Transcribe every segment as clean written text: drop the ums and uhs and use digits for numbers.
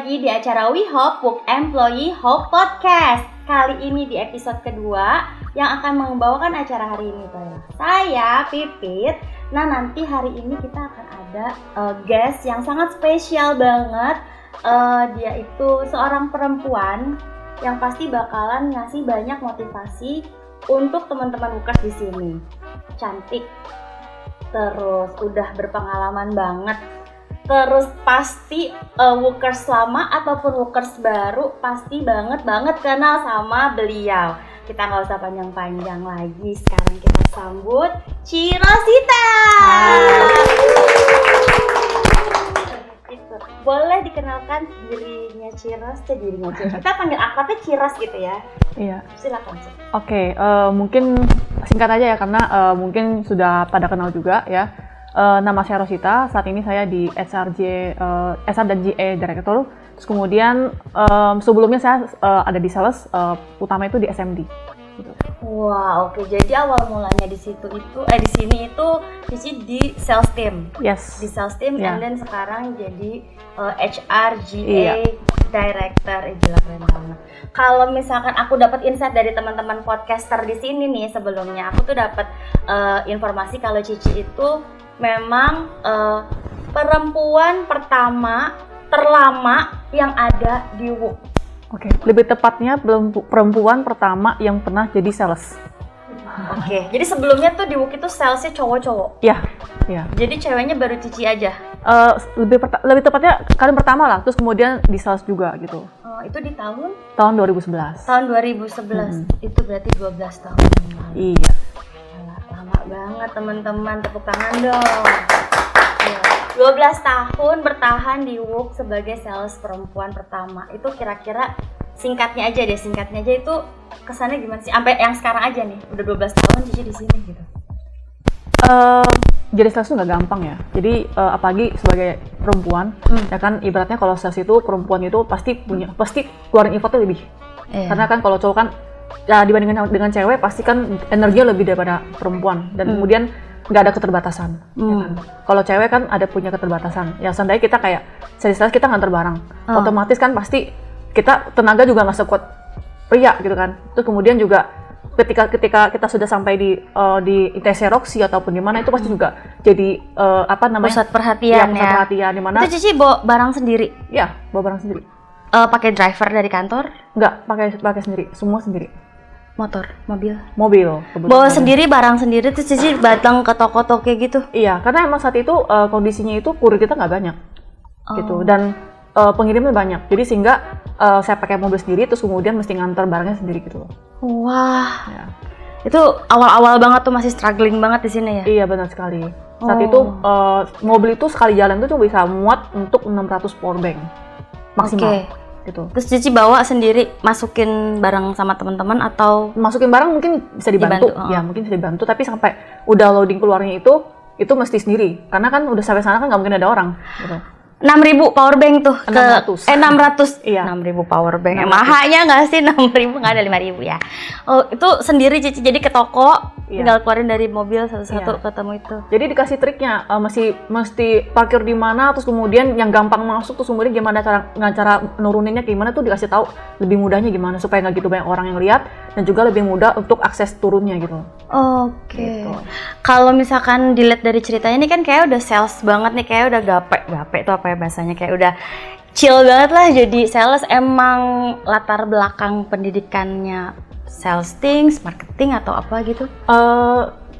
lagi di acara We Hope Work Employee Hope Podcast. Kali ini di episode kedua yang akan membawakan acara hari ini saya Pipit. Nah, nanti hari ini kita akan ada guest yang sangat spesial banget. Dia itu seorang perempuan yang pasti bakalan ngasih banyak motivasi untuk teman-teman Workers di sini. Cantik, terus udah berpengalaman banget. Terus pasti Workers lama ataupun Workers baru pasti banget kenal sama beliau. Kita nggak usah panjang-panjang lagi. Sekarang kita sambut Cirosita. Boleh dikenalkan dirinya Ciros, Kita panggil akrabnya Ciros gitu ya. Iya. Silakan. Oke, mungkin singkat aja ya karena mungkin sudah pada kenal juga ya. Nama saya Rosita, saat ini saya di SR dan GA Director. Terus kemudian sebelumnya saya ada di sales, utama itu di SMD. Gitu. Wah, oke. Jadi awal mulanya di sini itu Cici di sales team. Yes. Di sales team, Yeah. and then sekarang jadi HR GA Director. Gila, keren banget. Kalau misalkan aku dapat insight dari teman-teman podcaster di sini nih sebelumnya, aku tuh dapat informasi kalau Cici itu memang perempuan pertama terlama yang ada di WUK. Oke, lebih tepatnya perempuan pertama yang pernah jadi sales. Oke, jadi sebelumnya tuh di WUK itu salesnya cowok-cowok. Iya. Jadi ceweknya baru Cici aja. Lebih tepatnya kali pertama lah, terus kemudian di sales juga gitu. Itu di tahun 2011. Tahun 2011. Itu berarti 12 tahun yang lalu. Iya. Lama banget teman-teman, tepuk tangan dong. 12 tahun bertahan di WUK sebagai sales perempuan pertama. Itu kira-kira singkatnya aja itu kesannya gimana sih? Sampai yang sekarang aja nih, udah 12 tahun Cici di sini gitu. Jadi sales itu nggak gampang ya. Jadi apalagi sebagai perempuan, ya kan ibaratnya kalau sales itu perempuan itu pasti keluarin effortnya lebih. Karena kan kalau cowok kan ya dibandingkan dengan cewek pasti kan energinya lebih daripada perempuan dan kemudian nggak ada keterbatasan. Ya kan? Kalau cewek kan ada punya keterbatasan. Yang seandainya kita kayak sales kita nganter barang, otomatis kan pasti kita tenaga juga nggak sekuat pria gitu kan. Terus kemudian juga ketika kita sudah sampai di ITC Roxy ataupun di mana itu pasti juga jadi pusat perhatian pusat perhatian di mana. Itu Cici bawa barang sendiri? Iya, bawa barang sendiri. Pakai driver dari kantor? Enggak, pakai sendiri, semua sendiri. Motor, mobil. Bawa sendiri, barang sendiri, terus Cici datang ke toko-toko kayak gitu? Iya, karena emang saat itu kondisinya itu kurir kita nggak banyak, gitu. Dan pengirimnya banyak, jadi sehingga saya pakai mobil sendiri, terus kemudian mesti nganter barangnya sendiri gitu loh. Wah, ya. Itu awal-awal banget tuh masih struggling banget di sini ya? Iya, benar sekali. Saat itu mobil itu sekali jalan tuh cuma bisa muat untuk 600 powerbank maksimal. Gitu. Terus Cici bawa sendiri, masukin barang sama teman-teman atau masukin barang mungkin bisa dibantu. Ya mungkin bisa dibantu, tapi sampai udah loading keluarnya itu mesti sendiri, karena kan udah sampai sana kan nggak mungkin ada orang. Gitu. 6.000 powerbank tuh 600. Iya. 6.000 powerbank. Mahanya nggak sih 6.000, nggak ada 5.000 ya? Oh, itu sendiri Cici jadi ke toko, tinggal keluarin dari mobil satu-satu ketemu itu. Jadi dikasih triknya, mesti parkir di mana, terus kemudian yang gampang masuk, terus kemudian gimana cara nuruninnya gimana tuh dikasih tahu lebih mudahnya gimana supaya nggak gitu banyak orang yang lihat dan juga lebih mudah untuk akses turunnya gitu. Oke. Gitu. Kalau misalkan dilihat dari ceritanya ini kan kayak udah sales banget nih, kayak udah gape tuh apa ya bahasanya, kayak udah chill banget lah jadi sales. Emang latar belakang pendidikannya sales things, marketing atau apa gitu?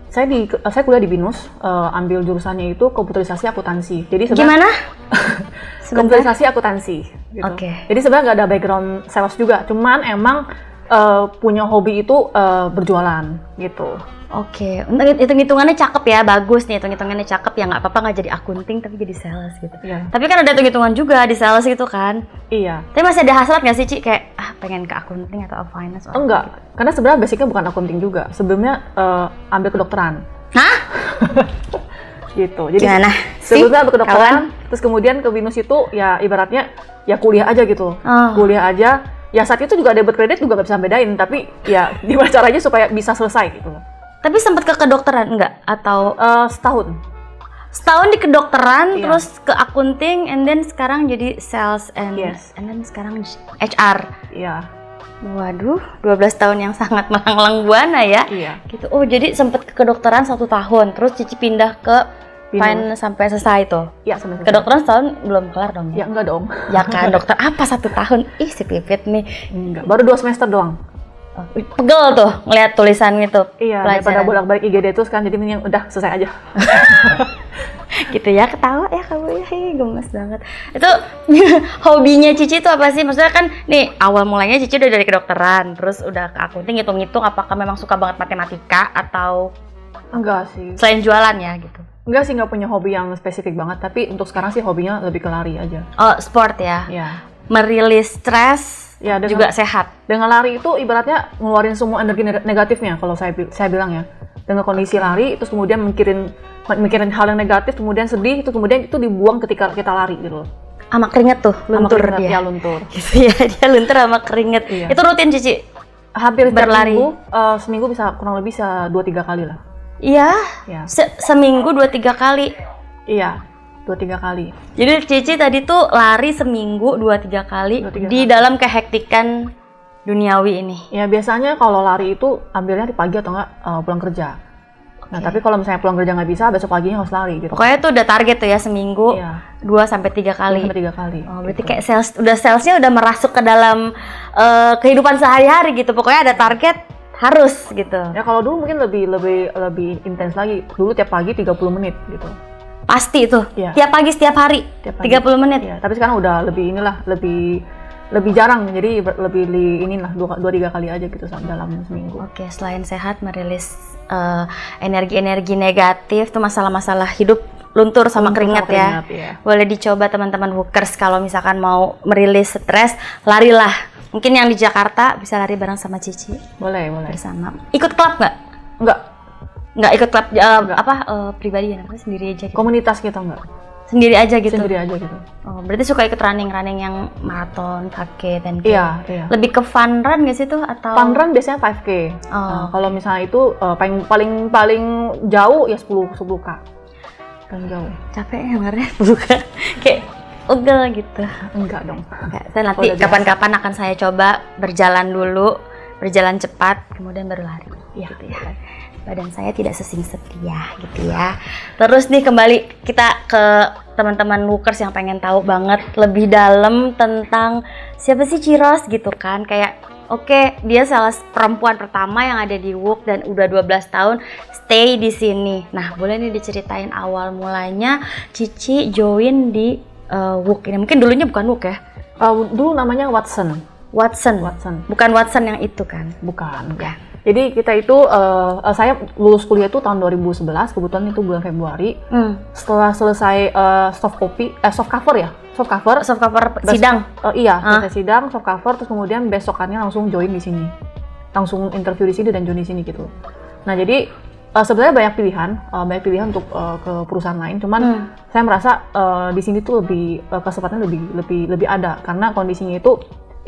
Saya kuliah di BINUS, ambil jurusannya itu komputerisasi akuntansi. Jadi gimana? Komputerisasi akuntansi. Gitu. Oke. Jadi sebenarnya nggak ada background sales juga, cuman emang punya hobi itu berjualan gitu. Oke, hitung-hitungannya cakep ya, bagus nih hitung-hitungannya cakep ya, nggak apa-apa nggak jadi akunting tapi jadi sales gitu. Iya. Tapi kan ada hitung-hitungan juga di sales gitu kan? Iya. Tapi masih ada hasrat nggak sih Ci, kayak pengen ke akunting atau finance? Enggak, karena sebenarnya basicnya bukan akunting juga. Sebelumnya ambil kedokteran. Hah? Gitu. Jadi gimana? sebelumnya ambil kedokteran, terus kemudian ke BINUS itu ya ibaratnya ya kuliah aja gitu. Kuliah aja. Ya saat itu juga debit kredit juga nggak bisa bedain, tapi ya gimana caranya supaya bisa selesai gitu loh. Tapi sempat ke kedokteran enggak? Atau setahun? setahun di kedokteran, Iya. terus ke accounting, and then sekarang jadi sales and then sekarang HR. Iya. Waduh, 12 tahun yang sangat melanglang buana ya. Iya. Gitu. Oh, jadi sempet ke kedokteran 1 tahun, terus Cici pindah ke fine sampai selesai tuh. Iya, sampai selesai. Kedokteran setahun belum kelar dong Ya enggak dong. Ya kan, dokter apa 1 tahun? Ih, si Pipit nih. Enggak, baru 2 semester doang. Oh, pegel tuh ngeliat tulisan gitu. Iya, daripada bolak-balik IGD terus kan, jadi mending udah selesai aja. Gitu ya, ketawa ya kamu ya, gemes banget. Itu hobinya Cici tuh apa sih? Maksudnya kan nih awal mulanya Cici udah dari kedokteran, terus udah ke accounting, ngitung-ngitung apakah memang suka banget matematika atau Enggak sih. selain jualan ya gitu? Enggak sih, nggak punya hobi yang spesifik banget, tapi untuk sekarang sih hobinya lebih ke lari aja. Oh, sport ya? Iya. Merilis stres Ya, juga sehat. Dengan lari itu ibaratnya ngeluarin semua energi negatifnya kalau saya bilang ya. Dengan kondisi lari, terus kemudian mikirin hal yang negatif, kemudian sedih, itu kemudian itu dibuang ketika kita lari gitu loh. Sama keringet tuh, luntur Sama keringet, dia. Ya, luntur. Gitu ya, dia luntur sama keringet. Iya. Itu rutin Cici? Hampir setiap berlari. seminggu bisa kurang lebih bisa 2-3 kali lah. Iya. Ya. Seminggu 2-3 kali. Iya, 2-3 kali. Jadi Cici tadi tuh lari seminggu 2-3 kali 2-3 di dalam kehektikan duniawi ini. Ya, biasanya kalau lari itu ambilnya di pagi atau enggak pulang kerja. Nah, tapi kalau misalnya pulang kerja nggak bisa, besok paginya harus lari gitu. Pokoknya tuh udah target tuh ya seminggu Iya. 2-3 kali. 3 kali. Oh, berarti gitu. kayak salesnya udah merasuk ke dalam kehidupan sehari-hari gitu. Pokoknya ada target harus gitu. Ya kalau dulu mungkin lebih intens lagi. Dulu tiap pagi 30 menit gitu. Pasti itu. Iya. Tiap pagi setiap hari. Tiap pagi. 30 menit. Ya, tapi sekarang udah lebih jarang, jadi inilah 2-3 kali aja gitu dalam seminggu. Oke, selain sehat merilis energi-energi negatif tuh masalah-masalah hidup luntur sama keringat ya. Iya. Boleh dicoba teman-teman Hookers kalau misalkan mau merilis stres, larilah. Mungkin yang di Jakarta bisa lari bareng sama Cici. Boleh. Bersama. Ikut klub nggak? Nggak ikut klub pribadi ya, sendiri aja gitu. Komunitas kita enggak. Sendiri aja gitu. Sendiri aja gitu. Oh, berarti suka ikut running yang maraton, 5K, 10K. Iya. Lebih ke fun run nggak sih tuh atau? Fun run biasanya 5K. Oh. Kalau misalnya itu paling jauh ya 10K. Paling jauh. Capek ya dengernya bukan kayak ugel gitu. Enggak dong. Enggak, saya nanti kapan-kapan akan saya coba berjalan dulu, berjalan cepat, kemudian baru lari. Iya. Gitu ya. Badan saya tidak sesingset dia gitu ya. Terus nih kembali kita ke teman-teman Hookers yang pengen tahu banget lebih dalam tentang siapa sih Ciros gitu kan. Kayak oke, dia salah perempuan pertama yang ada di Wook dan udah 12 tahun stay di sini. Nah, boleh nih diceritain awal mulanya Cici join di Wook ini. Mungkin dulunya bukan Wook ya? Dulu namanya Watson. Bukan Watson yang itu kan? Bukan. Ya. Jadi kita itu, saya lulus kuliah itu tahun 2011, kebetulan itu bulan Februari. Setelah selesai soft cover sidang. Selesai sidang, soft cover, terus kemudian besokannya langsung join di sini. Langsung interview di sini dan join di sini gitu. Nah, jadi sebenarnya banyak pilihan untuk ke perusahaan lain, cuman saya merasa di sini tuh kesempatan lebih ada, karena kondisinya itu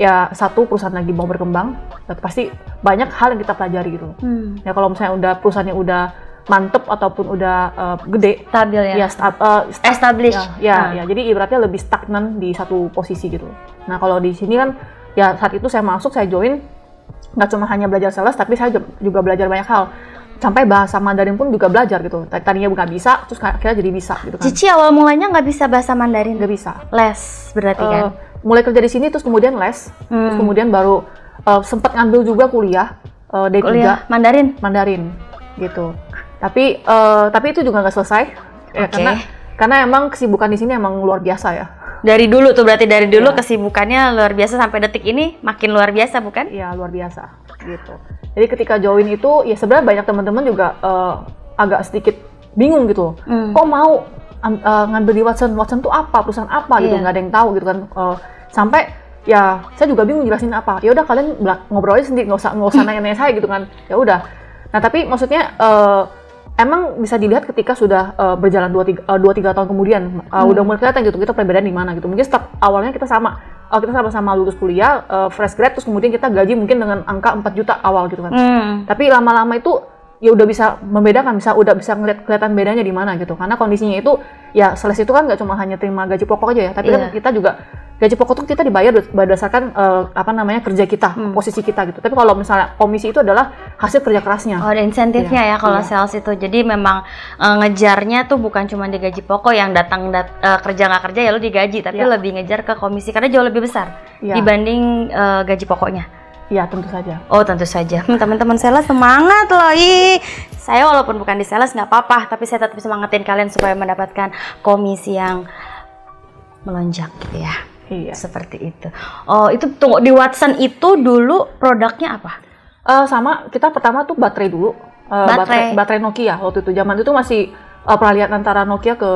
ya satu perusahaan lagi mau berkembang, pasti banyak hal yang kita pelajari gitu. Ya kalau misalnya perusahaannya udah mantep ataupun udah gede, stabil ya. Establish. Ya, jadi ibaratnya lebih stagnan di satu posisi gitu. Nah kalau di sini kan, ya saat itu saya join, nggak cuma hanya belajar sales, tapi saya juga belajar banyak hal. Sampai bahasa Mandarin pun juga belajar gitu. Tadinya nggak bisa, terus akhirnya jadi bisa gitu kan. Cici awal mulanya nggak bisa bahasa Mandarin? Nggak bisa. Les berarti kan? Mulai kerja di sini, terus kemudian les, terus kemudian baru sempat ngambil juga kuliah D3 kuliah Mandarin gitu. Tapi itu juga nggak selesai, ya, karena emang kesibukan di sini emang luar biasa ya. Dari dulu kesibukannya luar biasa sampai detik ini makin luar biasa bukan? Iya, luar biasa gitu. Jadi ketika join itu ya sebenarnya banyak teman-teman juga agak sedikit bingung gitu. Kok mau ngambil di Watson tuh apa, perusahaan apa gitu, nggak ada yang tahu gitu kan. Sampai ya saya juga bingung jelasin apa. Ya udah kalian ngobrol aja sendiri, nggak usah nanya-nanya saya gitu kan. Ya udah. Nah tapi maksudnya emang bisa dilihat ketika sudah berjalan 2-3 tahun kemudian udah mulai kelihatan gitu kita perbedaan di mana gitu. Mungkin awalnya kita sama-sama lulus kuliah, fresh grad, terus kemudian kita gaji mungkin dengan angka 4 juta awal gitu kan. Tapi lama-lama itu ya udah bisa membedakan, udah bisa kelihatan bedanya di mana gitu. Karena kondisinya itu ya sales itu kan nggak cuma hanya terima gaji pokok aja ya, tapi kan kita juga gaji pokok tuh kita dibayar berdasarkan kerja kita, posisi kita gitu. Tapi kalau misalnya komisi itu adalah hasil kerja kerasnya. Oh, ada insentifnya ya kalau sales itu. Jadi memang ngejarnya tuh bukan cuma di gaji pokok yang kerja nggak kerja ya lu digaji, tapi lebih ngejar ke komisi karena jauh lebih besar dibanding gaji pokoknya. Iya, tentu saja. Oh, tentu saja. Teman-teman sales semangat loh. Saya walaupun bukan di sales nggak apa-apa, tapi saya tetap semangatin kalian supaya mendapatkan komisi yang melonjak gitu ya. Iya. Seperti itu. Oh, itu tunggu, di Watson itu dulu produknya apa? Sama, kita pertama tuh baterai dulu. Baterai Nokia waktu itu. Zaman itu masih peralihan antara Nokia ke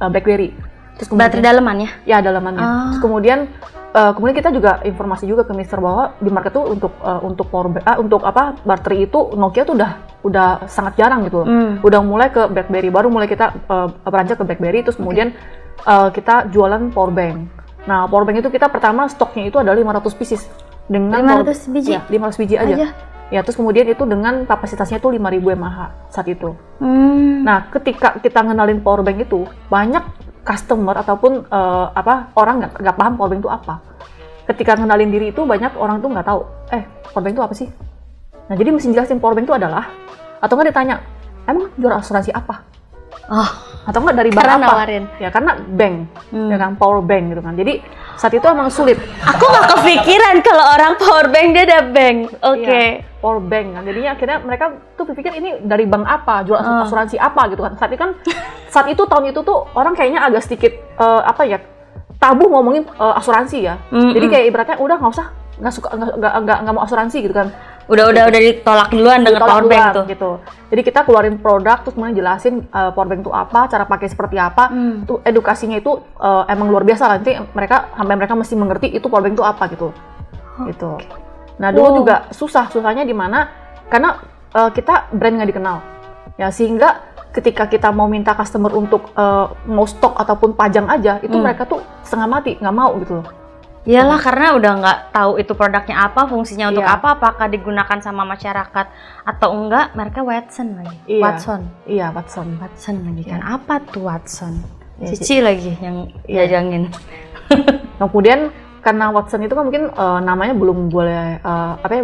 BlackBerry. Terus kemudian, baterai dalemannya? Ya, dalemannya. Terus kemudian kita juga informasi juga ke Mister bahwa di market tuh untuk baterai itu Nokia tuh udah sangat jarang gitu. Udah mulai ke BlackBerry, baru mulai kita beranjak ke BlackBerry, terus kemudian kita jualan powerbank. Nah, powerbank itu kita pertama stoknya itu adalah 500 pieces dengan 500 biji. Ya, 500 biji aja. Ya, terus kemudian itu dengan kapasitasnya itu 5.000 mAh saat itu. Nah, ketika kita ngenalin powerbank itu, banyak customer ataupun orang nggak paham powerbank itu apa. Ketika ngenalin diri itu banyak orang tuh nggak tahu, powerbank itu apa sih? Nah, jadi mesti jelasin powerbank itu adalah, atau nggak ditanya, emang jual asuransi apa? Atau nggak dari bank apa? Nawarin. Ya karena bank, ya kan, powerbank gitu kan. Jadi saat itu emang sulit. Aku nggak kepikiran kalau orang powerbank dia ada bank. Oke. Iya, powerbank kan. Jadinya akhirnya mereka tuh berpikir ini dari bank apa, jual asuransi apa gitu kan. Saat itu tahun itu tuh orang kayaknya agak sedikit tabu ngomongin asuransi ya. Jadi kayak ibaratnya udah nggak mau asuransi gitu kan. Udah ditolak duluan dengan powerbank tuh. Gitu. Jadi kita keluarin produk terus kemudian jelasin powerbank itu apa, cara pakai seperti apa. Tuh edukasinya itu emang luar biasa lah. Nanti mereka mesti mengerti itu powerbank itu apa gitu. Gitu. Nah, dulu juga susahnya di mana karena kita brand nggak dikenal. Ya sehingga ketika kita mau minta customer untuk mau stok ataupun pajang aja, itu mereka tuh setengah mati, nggak mau gitu loh. Iyalah, karena udah nggak tahu itu produknya apa, fungsinya untuk apa, apakah digunakan sama masyarakat atau enggak. Mereka Watson lagi. Watson. Iya, Watson lagi kan. Apa tuh Watson? Cici lagi yang jajangin. Kemudian karena Watson itu kan mungkin namanya belum boleh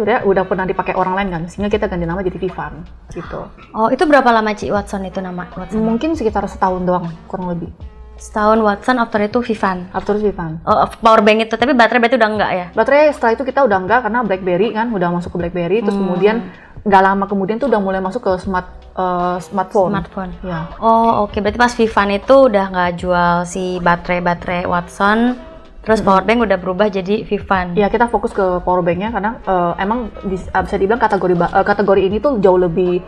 udah pernah dipakai orang lain kan, sehingga kita ganti nama jadi Vivan gitu. Oh, itu berapa lama Ci Watson itu nama Watson? Mungkin sekitar setahun doang, kurang lebih. Setahun Watson, after itu Vivan. After Vivan. Oh, powerbank itu, tapi baterai berarti udah enggak ya? Baterai setelah itu kita udah enggak karena BlackBerry kan udah masuk ke BlackBerry, terus kemudian nggak lama kemudian tuh udah mulai masuk ke smartphone. Ya. Oh, oke. Berarti pas Vivan itu udah nggak jual si baterai Watson, terus powerbank udah berubah jadi Vivan. Ya, kita fokus ke powerbanknya karena emang bisa dibilang kategori ini tuh jauh lebih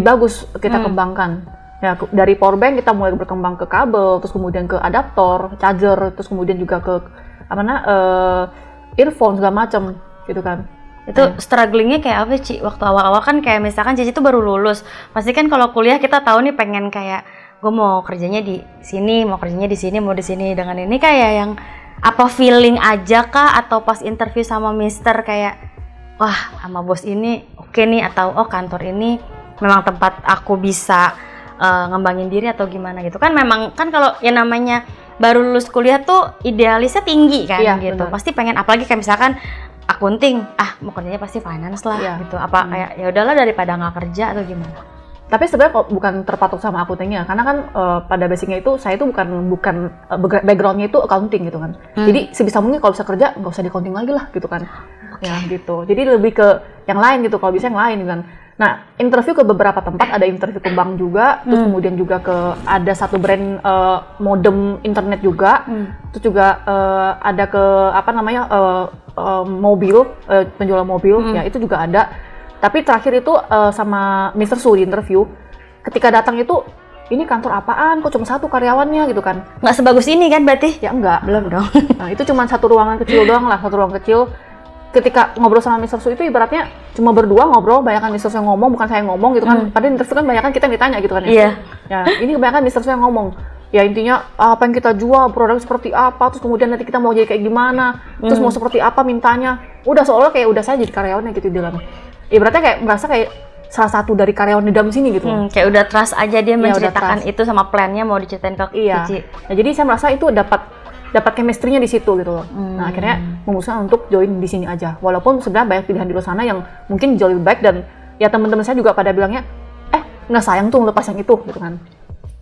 bagus kita kembangkan. Ya, dari powerbank kita mulai berkembang ke kabel, terus kemudian ke adaptor, charger, terus kemudian juga ke earphone segala macam gitu kan. Itu strugglingnya kayak apa Ci? Waktu awal-awal kan kayak misalkan Cici tuh baru lulus, pasti kan kalau kuliah kita tahu nih pengen kayak gue mau kerjanya di sini, mau kerjanya di sini, mau di sini. Dengan ini kayak yang apa feeling aja kah, atau pas interview sama mister kayak wah sama bos ini oke nih, atau oh kantor ini memang tempat aku bisa ngembangin diri atau gimana gitu kan. Memang kan kalau yang namanya baru lulus kuliah tuh idealisnya tinggi kan, gitu. Bener. Pasti pengen, apalagi kayak misalkan akunting, mau kerjanya pasti finance lah, gitu. Apa kayak ya udahlah daripada nggak kerja atau gimana. Tapi sebenarnya kok bukan terpatok sama akuntingnya, karena kan pada basicnya itu saya itu bukan backgroundnya itu accounting gitu kan. Jadi sebisa mungkin kalau bisa kerja nggak usah di accounting lagi lah gitu kan. Ya gitu. Jadi lebih ke yang lain gitu, kalau bisa yang lain gitu kan. Nah, interview ke beberapa tempat, ada interview ke bank juga, terus kemudian juga ada satu brand modem internet juga, terus juga ada ke mobil, penjual mobil, ya itu juga ada. Tapi terakhir itu sama Mr. Su di interview, ketika datang itu, ini kantor apaan, kok cuma satu karyawannya gitu kan. Nggak sebagus ini kan berarti? Ya enggak. Belum dong. Nah, itu cuma satu ruangan kecil doang lah, satu ruang kecil. Ketika ngobrol sama Mr. Su itu ibaratnya cuma berdua ngobrol, banyakan Mr. Su yang ngomong, bukan saya yang ngomong gitu kan. Padahal interview kan banyakan kita yang ditanya gitu kan ya. Iya. Ya, ini kebanyakan Mr. Su yang ngomong. Ya intinya apa yang kita jual, produk seperti apa, terus kemudian nanti kita mau jadi kayak gimana, terus mau seperti apa mintanya. Udah seolah kayak udah saya jadi karyawannya gitu di dalam. Ibaratnya kayak merasa kayak salah satu dari karyawan di dalam sini gitu. Kayak udah trust aja dia menceritakan trust. itu sama plannya mau diceritain ke Cici. Nah, jadi saya merasa itu dapat chemistry-nya di situ gitu loh. Nah, akhirnya memutuskan untuk join di sini aja. Walaupun sebenarnya banyak pilihan di luar sana yang mungkin jauh lebih baik, dan ya teman-teman saya juga pada bilangnya, nggak sayang tuh lepas yang itu gitu kan.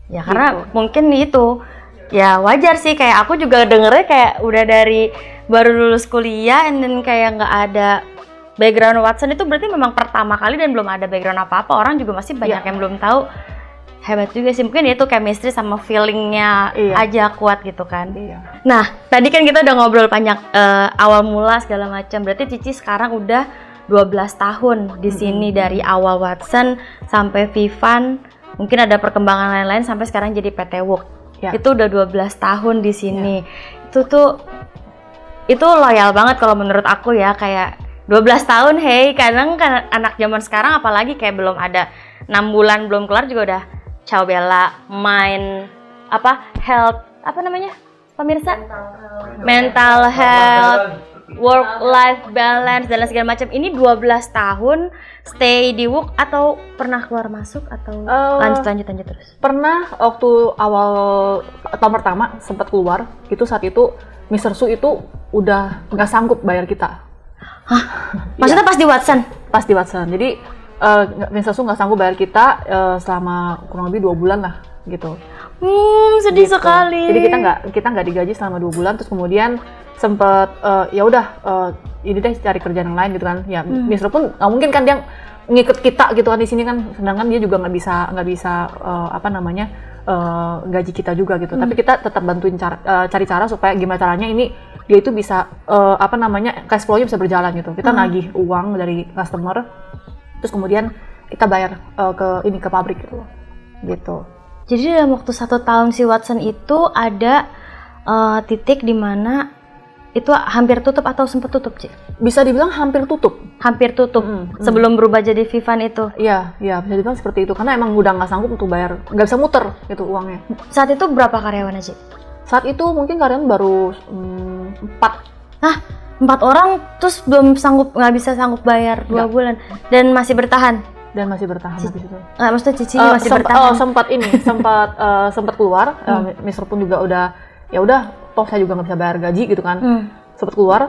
Ya karena mungkin itu ya wajar sih, kayak aku juga dengernya kayak udah dari baru lulus kuliah and then kayak nggak ada background Watson, itu berarti memang pertama kali dan belum ada background apa-apa. Orang juga masih banyak yang belum tahu. Hebat juga sih, mungkin itu chemistry sama feelingnya aja kuat gitu kan. Nah, tadi kan kita udah ngobrol banyak awal mula segala macam. Berarti Cici sekarang udah 12 tahun di sini, dari awal Watson sampai Vivan, mungkin ada perkembangan lain-lain sampai sekarang jadi PT Work. Itu udah 12 tahun di sini. Itu loyal banget kalau menurut aku ya, kayak 12 tahun, kadang kan anak zaman sekarang apalagi kayak belum ada 6 bulan belum kelar juga udah ciao bella, main health, pemirsa? Mental health, work life balance dan segala macam. Ini 12 tahun stay di Work atau pernah keluar masuk atau lanjut terus? Pernah waktu awal tahun pertama sempat keluar, saat itu Mr. Su itu udah nggak sanggup bayar kita. Hah? Maksudnya pas di Watson? Pas di Watson. Jadi Mr. Su nggak sanggup bayar kita selama kurang lebih 2 bulan lah gitu. Sedih sekali. Jadi kita nggak digaji selama 2 bulan. Terus kemudian sempet ini deh cari kerjaan yang lain gitu kan. Ya Mr. pun nggak mungkin kan dia ngikut kita gitu kan di sini kan. Sedangkan dia juga nggak bisa gaji kita juga gitu. Tapi kita tetap bantuin cari cara supaya gimana caranya ini dia itu bisa cash flow-nya bisa berjalan gitu. Kita nagih uang dari customer, terus kemudian kita bayar ke pabrik gitu. Jadi dalam waktu 1 tahun si Watson itu ada titik di mana itu hampir tutup atau sempat tutup, Ci? Bisa dibilang hampir tutup. Sebelum berubah jadi Vivan itu. Iya, bisa dibilang seperti itu. Karena emang udah nggak sanggup untuk bayar, nggak bisa muter gitu uangnya. Saat itu berapa karyawannya, Ci? Saat itu mungkin karyawan baru 4. Hah? 4 orang terus nggak bisa sanggup bayar 2 bulan dan masih bertahan? Dan masih bertahan habis itu. Maksudnya Cici masih bertahan? Sempat keluar. Mr. pun juga udah toh saya juga nggak bisa bayar gaji gitu kan. Sempat keluar.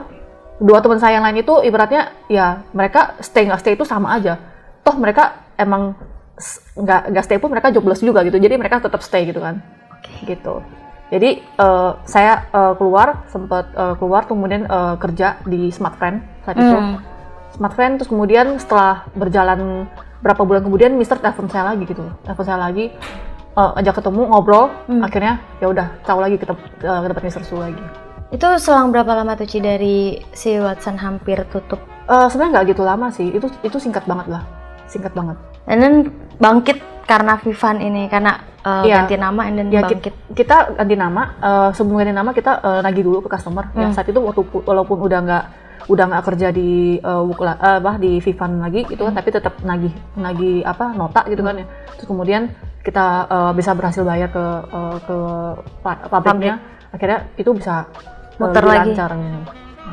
2 teman saya yang lain itu ibaratnya ya mereka stay nggak stay itu sama aja. Toh mereka emang nggak stay pun mereka jobless juga gitu. Jadi mereka tetap stay gitu kan. Gitu. Jadi saya sempat keluar kemudian kerja di Smartfren saat itu. Smartfren, terus kemudian setelah berjalan berapa bulan kemudian Mister telepon saya lagi gitu. Ajak ketemu ngobrol, akhirnya ya udah tahu lagi ke tempat Mr. Su lagi. Itu selang berapa lama tuh, Ci, dari si Watson hampir tutup? Sebenarnya nggak gitu lama sih, itu singkat banget. And then bangkit karena Vivan ini, karena ganti nama and then bangkit. Kita ganti nama, sebelum ganti nama kita nagih dulu ke customer. Ya, saat itu walaupun udah nggak kerja di di Vivan lagi gitu kan, tapi tetap nagih nota gitu kan ya. Terus kemudian kita bisa berhasil bayar ke pabriknya. Akhirnya itu bisa muter lagi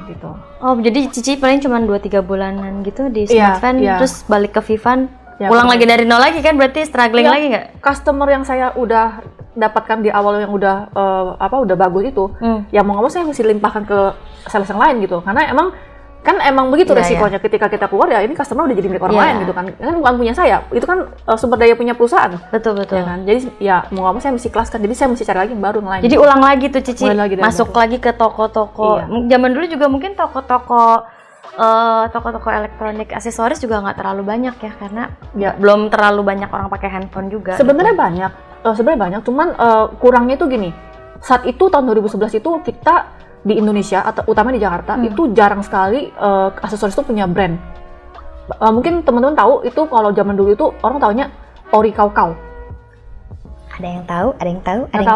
gitu. Oh, jadi Cici paling cuma 2-3 bulanan gitu di Smartfren, terus balik ke Vivan, ulang lagi dari nol lagi kan, berarti struggling lagi nggak? Customer yang saya udah dapatkan di awal yang udah bagus itu, ya mau nggak mau saya mesti limpahkan ke sales yang lain gitu, karena emang begitu resikonya. Ketika kita keluar ya ini customer udah jadi milik orang lain gitu kan bukan punya saya, itu kan sumber daya punya perusahaan. Betul ya kan? Jadi ya mau nggak mau saya mesti kelaskan, jadi saya mesti cari lagi yang baru yang lain. Jadi ulang lagi tuh Cici, masuk lagi ke toko-toko. Zaman dulu juga mungkin toko-toko elektronik aksesoris juga nggak terlalu banyak ya, karena belum terlalu banyak orang pakai handphone juga. Sebenarnya banyak, cuman kurangnya itu gini. Saat itu tahun 2011 itu kita di Indonesia atau utama di Jakarta itu jarang sekali aksesoris itu punya brand. Mungkin teman-teman tahu itu kalau zaman dulu itu orang taunya Ori Kau Kau. Ada yang tahu,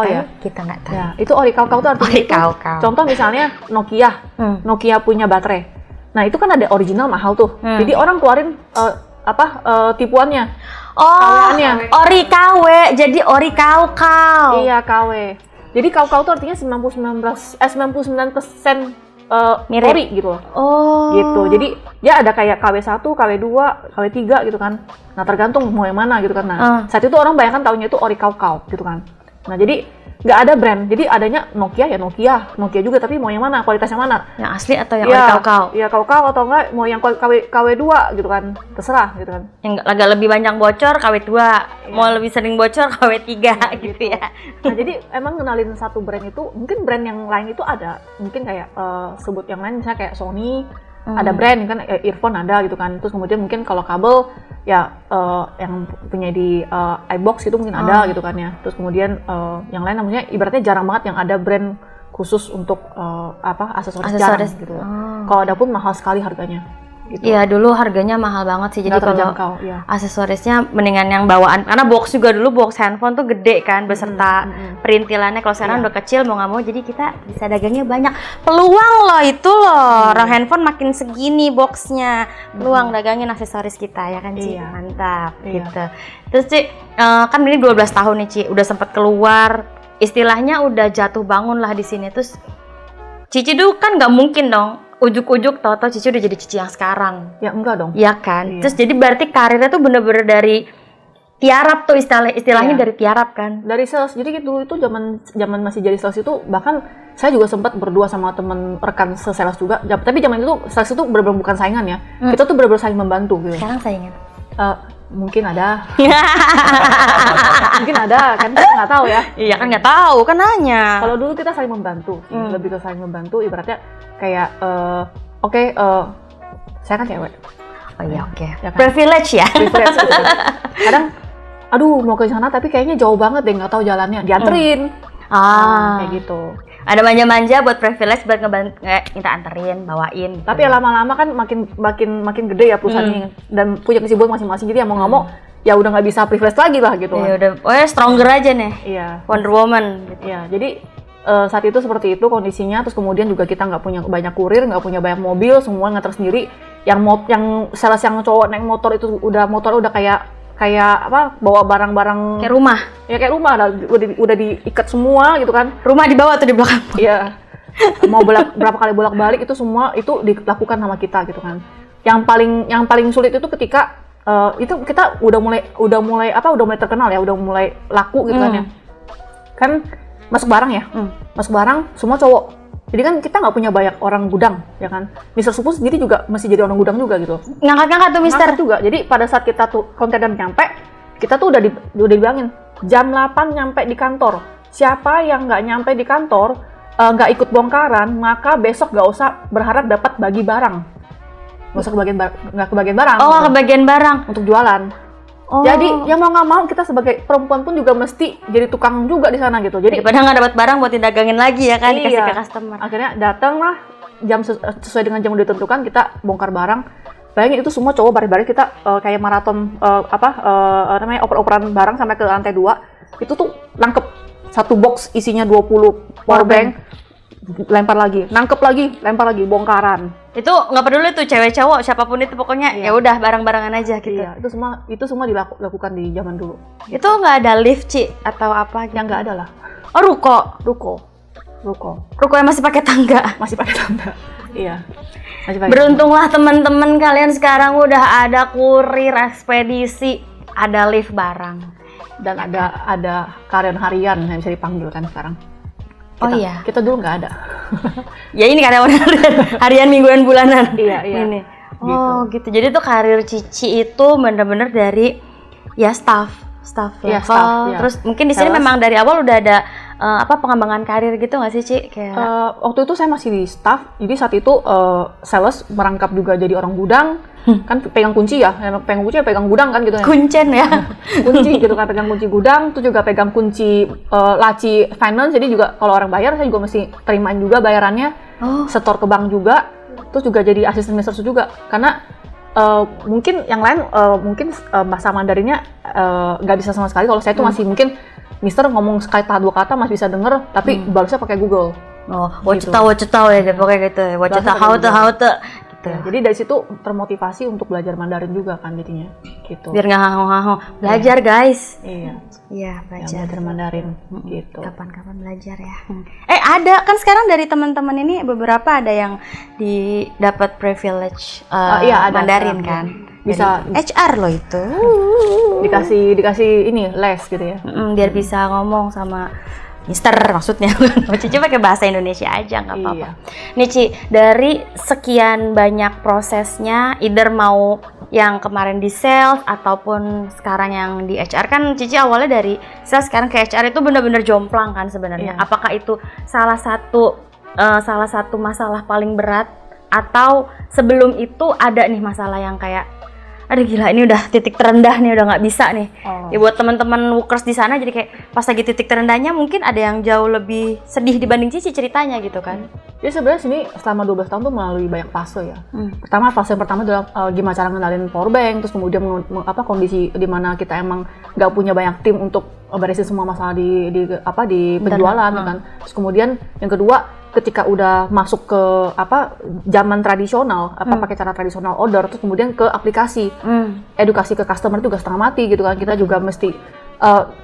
ya? Kita nggak tahu. Ya, itu Ori Kau Kau itu artinya itu. Contoh misalnya Nokia punya baterai. Nah itu kan ada original mahal tuh. Jadi orang keluarin tipuannya. Ori KW, jadi Ori Kau Kau. Iya, KW. Jadi Kau Kau itu artinya 99% mirip. Ori gitu loh. Oh. Gitu. Jadi dia ada kayak KW1, KW2, KW3 gitu kan. Nah tergantung mau yang mana gitu kan. Nah saat itu orang bayangkan taunya itu ori kau gitu kan. Nah jadi nggak ada brand, jadi adanya Nokia ya Nokia juga, tapi mau yang mana, kualitasnya mana? Yang asli atau yang ori kau? Ya kau atau enggak mau yang KW2 gitu kan, terserah gitu kan. Yang agak lebih banyak bocor KW2, mau lebih sering bocor KW3 gitu ya. Nah jadi emang kenalin satu brand itu, mungkin brand yang lain itu ada, mungkin kayak sebut yang lain misalnya kayak Sony, ada brand kan, earphone ada gitu kan. Terus kemudian mungkin kalau kabel ya yang punya di iBox itu mungkin ada gitu kan ya. Terus kemudian yang lain namanya ibaratnya jarang banget yang ada brand khusus untuk aksesoris jarang gitu. Kalau ada pun mahal sekali harganya. Gitu. Iya dulu harganya mahal banget sih, jadi kalau aksesorisnya mendingan yang bawaan, karena box juga dulu box handphone tuh gede kan beserta perintilannya. Kalau sekarang udah kecil mau nggak mau, jadi kita bisa dagangnya banyak. Peluang loh itu loh, orang handphone makin segini boxnya, peluang dagangin aksesoris kita ya kan Ci, mantap gitu. Terus Ci, kan ini 12 tahun nih Ci, udah sempat keluar, istilahnya udah jatuh bangun lah di sini. Terus Cici dulu kan nggak mungkin dong ujuk-ujuk tau-tau Cici udah jadi Cici yang sekarang. Ya enggak dong. Iya kan. Iya. Terus jadi berarti karirnya tuh bener-bener dari tiarap tuh istilahnya dari tiarap kan. Dari sales. Jadi dulu itu zaman masih jadi sales itu, bahkan saya juga sempat berdua sama teman rekan sales juga. Tapi zaman itu sales itu bener-bener bukan saingan ya. Kita tuh bener-bener saling membantu gitu. Sekarang saingan? Mungkin ada. Mungkin ada kan, kita nggak tahu ya. Iya kan nggak tahu kan nanya. Kalau dulu kita saling membantu, lebih ke saling membantu. Ibaratnya kayak saya kan cewek. Oh iya oke. Ya kan? Privilege ya. Privilege. Kadang, aduh mau ke sana tapi kayaknya jauh banget deh, nggak tahu jalannya. Dianterin. Kayak gitu. Ada manja-manja buat privilege buat minta anterin, bawain. Gitu. Tapi ya lama-lama kan makin gede ya perusahaannya dan punya kesibukan masing-masing. Jadi ya mau nggak mau ya udah nggak bisa privilege lagi lah gitu. Iya udah, stronger aja nih. Iya. Wonder Woman. Gitu. Iya. Jadi saat itu seperti itu kondisinya. Terus kemudian juga kita nggak punya banyak kurir, nggak punya banyak mobil, semua nganter sendiri. Yang sales yang cowok naik motor itu motornya udah kayak apa, bawa barang-barang kayak rumah. Ya kayak rumah, udah diikat semua gitu kan. Rumah dibawa tuh di belakang. Iya. Mau berapa kali bolak-balik itu semua itu dilakukan sama kita gitu kan. Yang paling sulit itu ketika itu kita udah mulai terkenal ya, udah mulai laku gitu kan ya. Kan masuk barang ya. Masuk barang semua cowok. Jadi kan kita nggak punya banyak orang gudang, ya kan. Mister Supu sendiri juga masih jadi orang gudang juga gitu. Ngangkat tuh Mister. Ngangkat juga. Jadi pada saat kita tuh kontainer nyampe, kita tuh udah dibilangin jam 8 nyampe di kantor. Siapa yang nggak nyampe di kantor, nggak ikut bongkaran, maka besok nggak usah berharap dapat bagi barang. Nggak usah kebagian barang. Oh, gitu. Kebagian barang untuk jualan. Oh. Jadi ya mau nggak mau kita sebagai perempuan pun juga mesti jadi tukang juga di sana gitu. Jadi padahal nggak dapat barang buat didagangin lagi ya kan, dikasih ke customer. Akhirnya datang lah jam sesuai dengan jam udah ditentukan, kita bongkar barang. Bayangin itu semua cowok baris-baris, kita kayak maraton oper-operan barang sampai ke lantai 2. Itu tuh nangkep satu box isinya 20 powerbank, lempar lagi, nangkep lagi, lempar lagi, bongkaran. Itu nggak peduli tuh cewek cowok siapapun itu, pokoknya ya udah barang-barangan aja gitu. Iya, itu semua dilakukan di zaman dulu. Itu nggak ada lift Ci atau apa gitu? Yang nggak ada lah. Oh ruko yang masih pakai tangga. Iya. Beruntunglah teman-teman kalian sekarang udah ada kurir, ekspedisi, ada lift barang dan ada karyawan harian yang bisa dipanggil kan sekarang. Kita dulu nggak ada. Ya ini karyawan harian mingguan bulanan. Iya. Ini. Oh gitu. Jadi tuh karir Cici itu bener-bener dari ya staff level. Terus mungkin di sini memang dari awal udah ada pengembangan karir gitu nggak sih Ci? Kayak waktu itu saya masih di staff. Jadi saat itu sales merangkap juga jadi orang gudang. Kan pegang kunci ya, pegang gudang kan gitu ya. Kuncen ya. Kunci gitu kan, pegang kunci gudang, itu juga pegang kunci laci finance. Jadi juga kalau orang bayar saya juga mesti terimain juga bayarannya. Setor ke bank juga. Terus juga jadi asisten Mister juga. Karena mungkin yang lain bahasa Mandarinnya nggak bisa sama sekali. Kalau saya tuh masih mungkin Mister ngomong sekali dua kata masih bisa denger, tapi balasnya pakai Google. Wacetau ya pokoknya gitu. Wacetau how to. Ya, jadi dari situ termotivasi untuk belajar Mandarin juga kan jadinya. gitu. Biar nggak ngaho-ngaho. Belajar guys. Iya. Iya, Ya, belajar. belajar Mandarin gitu. Kapan-kapan belajar ya. Ada kan sekarang dari teman-teman ini beberapa ada yang dapat privilege Iya, ada. Mandarin kan. Bisa Dari HR loh itu. dikasih ini les gitu ya. Biar bisa ngomong sama Mister maksudnya. Cici pakai bahasa Indonesia aja nggak apa-apa. Iya. Nih Ci, dari sekian banyak prosesnya, either mau yang kemarin di sales ataupun sekarang yang di HR, kan Cici awalnya dari sales sekarang ke HR itu benar-benar jomplang kan sebenarnya. Iya. Apakah itu salah satu masalah paling berat, atau sebelum itu ada nih masalah yang kayak aduh gila ini udah titik terendah nih, udah nggak bisa nih. Ya buat teman-teman workers di sana, jadi kayak pas lagi titik terendahnya mungkin ada yang jauh lebih sedih dibanding Cici ceritanya gitu kan. Jadi sebenarnya sini selama 12 tahun tuh melalui banyak fase ya. Fase yang pertama adalah gimana cara ngendalin power bank, terus kemudian kondisi di mana kita emang nggak punya banyak tim untuk beresin semua masalah di penjualan kan. Terus kemudian yang kedua, ketika udah masuk ke zaman tradisional, pakai cara tradisional order, terus kemudian ke aplikasi, edukasi ke customer itu juga setengah mati gitu kan. Kita juga mesti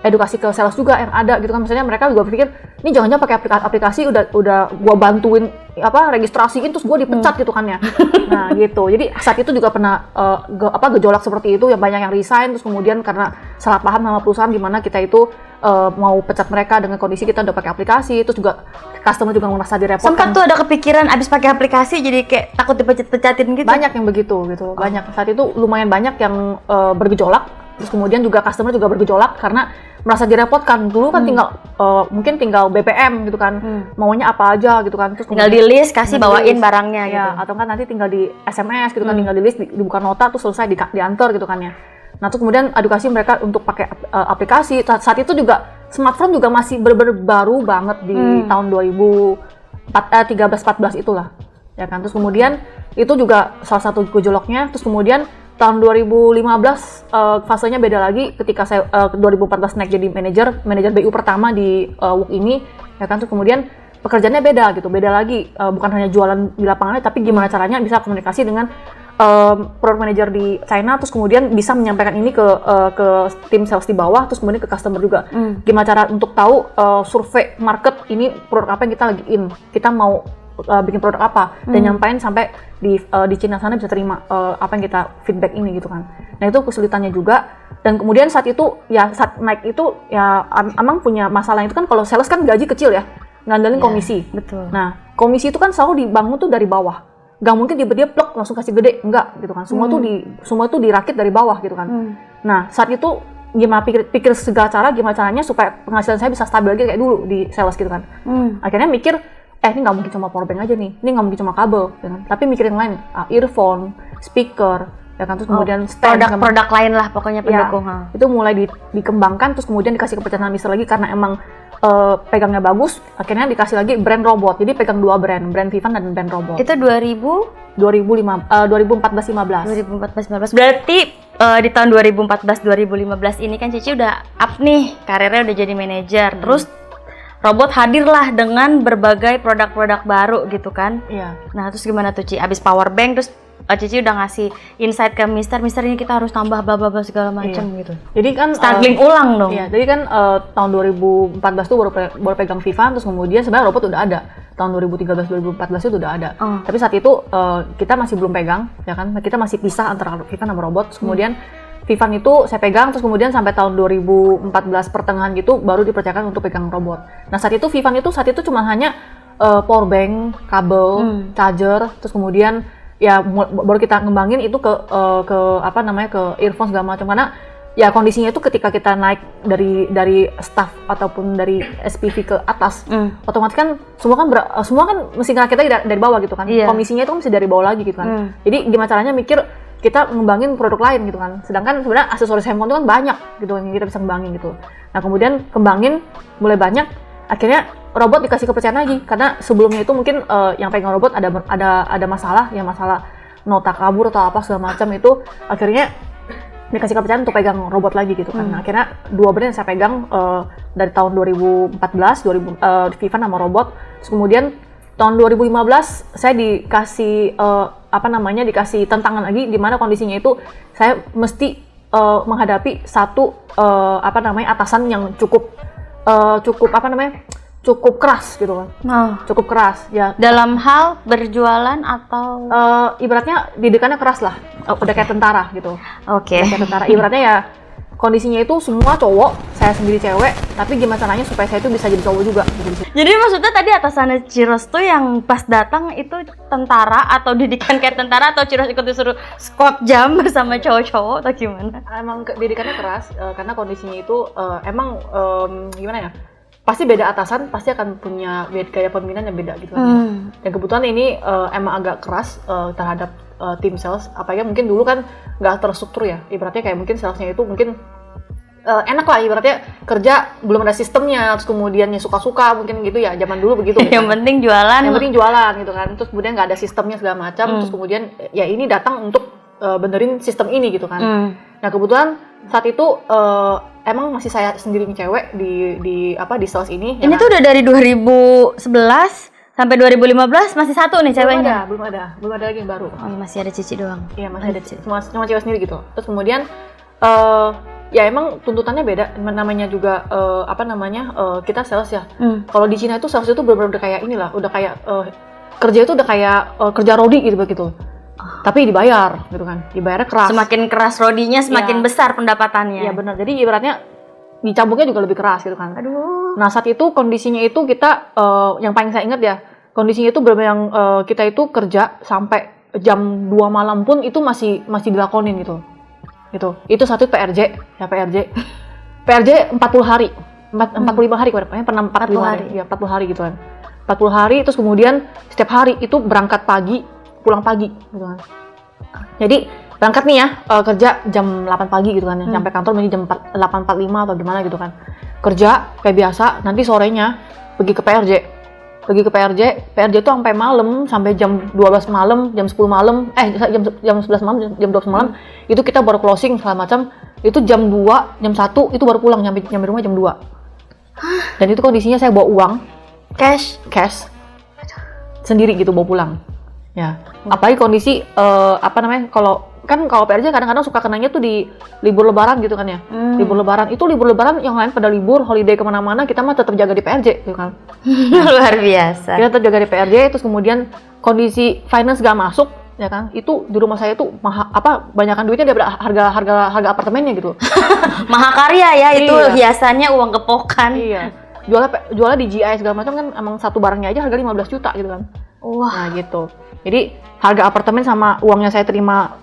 edukasi ke sales juga yang ada gitu kan. Misalnya mereka juga berpikir ini jangan-jangan pakai aplikasi udah gua bantuin registrasiin terus gua dipecat gitu kan ya. Nah gitu. Jadi saat itu juga pernah gejolak seperti itu, yang banyak yang resign, terus kemudian karena salah paham sama perusahaan gimana kita itu mau pecat mereka dengan kondisi kita udah pakai aplikasi, terus juga customer juga merasa direpotkan. Sempat tuh ada kepikiran abis pakai aplikasi jadi kayak takut dipecat-pecatin gitu. Banyak yang begitu gitu. Banyak. Saat itu lumayan banyak yang bergejolak. Terus kemudian juga customer juga bergejolak karena merasa direpotkan. Dulu kan mungkin tinggal BPM gitu kan, maunya apa aja gitu kan. Terus tinggal di list, kasih bawain barangnya ya, gitu. Atau kan nanti tinggal di SMS gitu kan, tinggal di list, dibuka nota tuh selesai diantar gitu kan ya. Nah terus kemudian edukasi mereka untuk pakai aplikasi. Saat itu juga smartphone juga masih baru banget di tahun 2013-14 itulah. Ya kan, terus kemudian itu juga salah satu gejolaknya. Terus kemudian tahun 2015 fasenya beda lagi ketika saya 2014 naik jadi manajer BU pertama di WUK ini, ya kan. Terus kemudian pekerjaannya beda lagi, bukan hanya jualan di lapangannya, tapi gimana caranya bisa komunikasi dengan product manager di China, terus kemudian bisa menyampaikan ini ke tim sales di bawah, terus kemudian ke customer juga. Gimana cara untuk tahu survei market ini produk apa yang kita lagi kita mau bikin produk apa, dan nyampain sampai di Cina sana bisa terima apa yang kita feedback ini gitu kan. Nah itu kesulitannya juga. Dan kemudian saat itu ya saat naik itu ya emang punya masalah itu kan, kalau sales kan gaji kecil ya, ngandalin komisi. Betul. Nah komisi itu kan selalu dibangun tuh dari bawah, gak mungkin tiba-tiba plek langsung kasih gede, enggak gitu kan. Semua tuh dirakit dari bawah gitu kan. Nah saat itu gimana pikir segala cara gimana caranya supaya penghasilan saya bisa stabil lagi kayak dulu di sales gitu kan. Akhirnya mikir ini nggak mungkin cuma powerbank aja nih, ini nggak mungkin cuma kabel, ya kan? Tapi mikirin lain, earphone, speaker, ya kan, terus kemudian produk lain lah pokoknya pendukung. Ya, itu mulai dikembangkan, terus kemudian dikasih kepercayaan Mister lagi karena emang pegangnya bagus, akhirnya dikasih lagi brand robot, jadi pegang dua brand Vivan dan brand robot. Itu 2014-15. Berarti di tahun 2014-2015 ini kan Cici udah up nih, karirnya udah jadi manajer, terus robot hadirlah dengan berbagai produk-produk baru gitu kan. Iya. Nah terus gimana tuh Ci? Abis power bank terus Cici udah ngasih insight ke Mister ini kita harus tambah bla bla bla segala macam gitu. Jadi kan startling ulang dong. Iya, jadi kan tahun 2014 tuh baru pegang Vivan, terus kemudian sebenarnya robot udah ada. Tahun 2013-2014 itu udah ada. Tapi saat itu kita masih belum pegang, ya kan? Kita masih pisah antara Vivan sama robot. Terus kemudian Vivan itu saya pegang, terus kemudian sampai tahun 2014 pertengahan gitu baru dipercayakan untuk pegang robot. Nah saat itu Vivan itu cuma hanya power bank, kabel, charger, terus kemudian ya baru kita ngembangin itu ke earphone segala macam, karena ya kondisinya itu ketika kita naik dari staff ataupun dari SPV ke atas, otomatis kan semua kan mesti kita dari bawah gitu kan. Komisinya itu kan mesti dari bawah lagi gitu kan. Jadi gimana caranya mikir kita ngembangin produk lain gitu kan. Sedangkan sebenarnya aksesoris handphone itu kan banyak gitu yang kita bisa ngembangin gitu. Nah kemudian kembangin mulai banyak, akhirnya robot dikasih kepercayaan lagi karena sebelumnya itu mungkin yang pegang robot ada masalah nota kabur atau apa segala macam, itu akhirnya dikasih kepercayaan untuk pegang robot lagi gitu kan. Nah, akhirnya dua brand yang saya pegang dari tahun 2014 Vivan sama robot. Terus kemudian tahun 2015 saya dikasih dikasih tantangan lagi, di mana kondisinya itu saya mesti menghadapi satu atasan yang cukup cukup keras gitu kan. Cukup keras ya. Dalam hal berjualan atau ibaratnya didikannya keras lah. Udah kayak tentara gitu. Oke. Kayak tentara. Ibaratnya ya kondisinya itu semua cowok, saya sendiri cewek, tapi gimana caranya supaya saya itu bisa jadi cowok juga gitu. Jadi maksudnya tadi atasannya Ciros tuh yang pas datang itu tentara atau didikan kayak tentara, atau Ciros ikut disuruh squat jam bersama cowok-cowok atau gimana? Emang didikannya keras karena kondisinya itu gimana ya? Pasti beda atasan, pasti akan punya gaya pemimpinan yang beda gitu kan. Dan kebetulan ini emang agak keras terhadap tim sales. Apalagi mungkin dulu kan nggak terstruktur ya. Ibaratnya kayak mungkin salesnya itu mungkin enak lah, ibaratnya kerja belum ada sistemnya, terus kemudian ya suka-suka mungkin gitu ya, zaman dulu begitu. Yang penting jualan. Yang penting jualan gitu kan. Terus kemudian nggak ada sistemnya segala macam. Terus kemudian ya ini datang untuk benerin sistem ini gitu kan. Nah kebetulan saat itu emang masih saya sendiri cewek di sales ini. Ini ya tuh udah dari 2011 sampai 2015 masih satu nih ceweknya. Belum ada lagi yang baru. Oh, masih ada Cici doang. Iya, masih ada cuma cewek sendiri gitu. Terus kemudian ya emang tuntutannya beda, namanya juga kita sales ya. Kalau di Cina itu sales itu benar-benar udah kayak inilah, udah kayak kerja itu udah kayak kerja rodi gitu. Tapi dibayar gitu kan, dibayarnya keras. Semakin keras rodinya semakin besar pendapatannya. Iya benar, jadi ibaratnya dicambuknya juga lebih keras gitu kan. Aduh. Nah saat itu kondisinya itu kita, yang paling saya ingat ya, kondisinya itu benar-benar yang kita itu kerja sampai jam 2 malam pun itu masih dilakonin gitu. Itu satu PRJ 40 hari, 45 hari pernah 45 hari. Ya 40 hari gitu kan. 40 hari terus kemudian setiap hari itu berangkat pagi, pulang pagi gitu kan. Jadi berangkat nih ya, kerja jam 8 pagi gitu kan, sampai kantor mungkin jam 8.45 atau gimana gitu kan. Kerja kayak biasa, nanti sorenya pergi ke PRJ. PRJ itu sampai malam, sampai jam 12 malam, jam 10 malam, jam 11 malam, jam 12 malam, itu kita baru closing segala macam. Itu jam 2, jam 1 itu baru pulang, nyampe rumah jam 2. Dan itu kondisinya saya bawa uang cash sendiri gitu bawa pulang. Ya, apalagi kondisi kalau PRJ kadang-kadang suka kenanya tuh di libur lebaran gitu kan ya. Libur lebaran yang lain pada libur, holiday kemana-mana, kita mah tetap jaga di PRJ gitu kan. Luar biasa. Kita tetap jaga di PRJ, terus kemudian kondisi finance gak masuk ya kan. Itu di rumah saya tuh banyakan duitnya daripada harga apartemennya gitu. Mahakarya ya itu. Hiasannya uang kepokan. Iya. Jualnya di GI segala macam kan, emang satu barangnya aja harga 15 juta gitu kan. Wah. Nah gitu. Jadi harga apartemen sama uangnya saya terima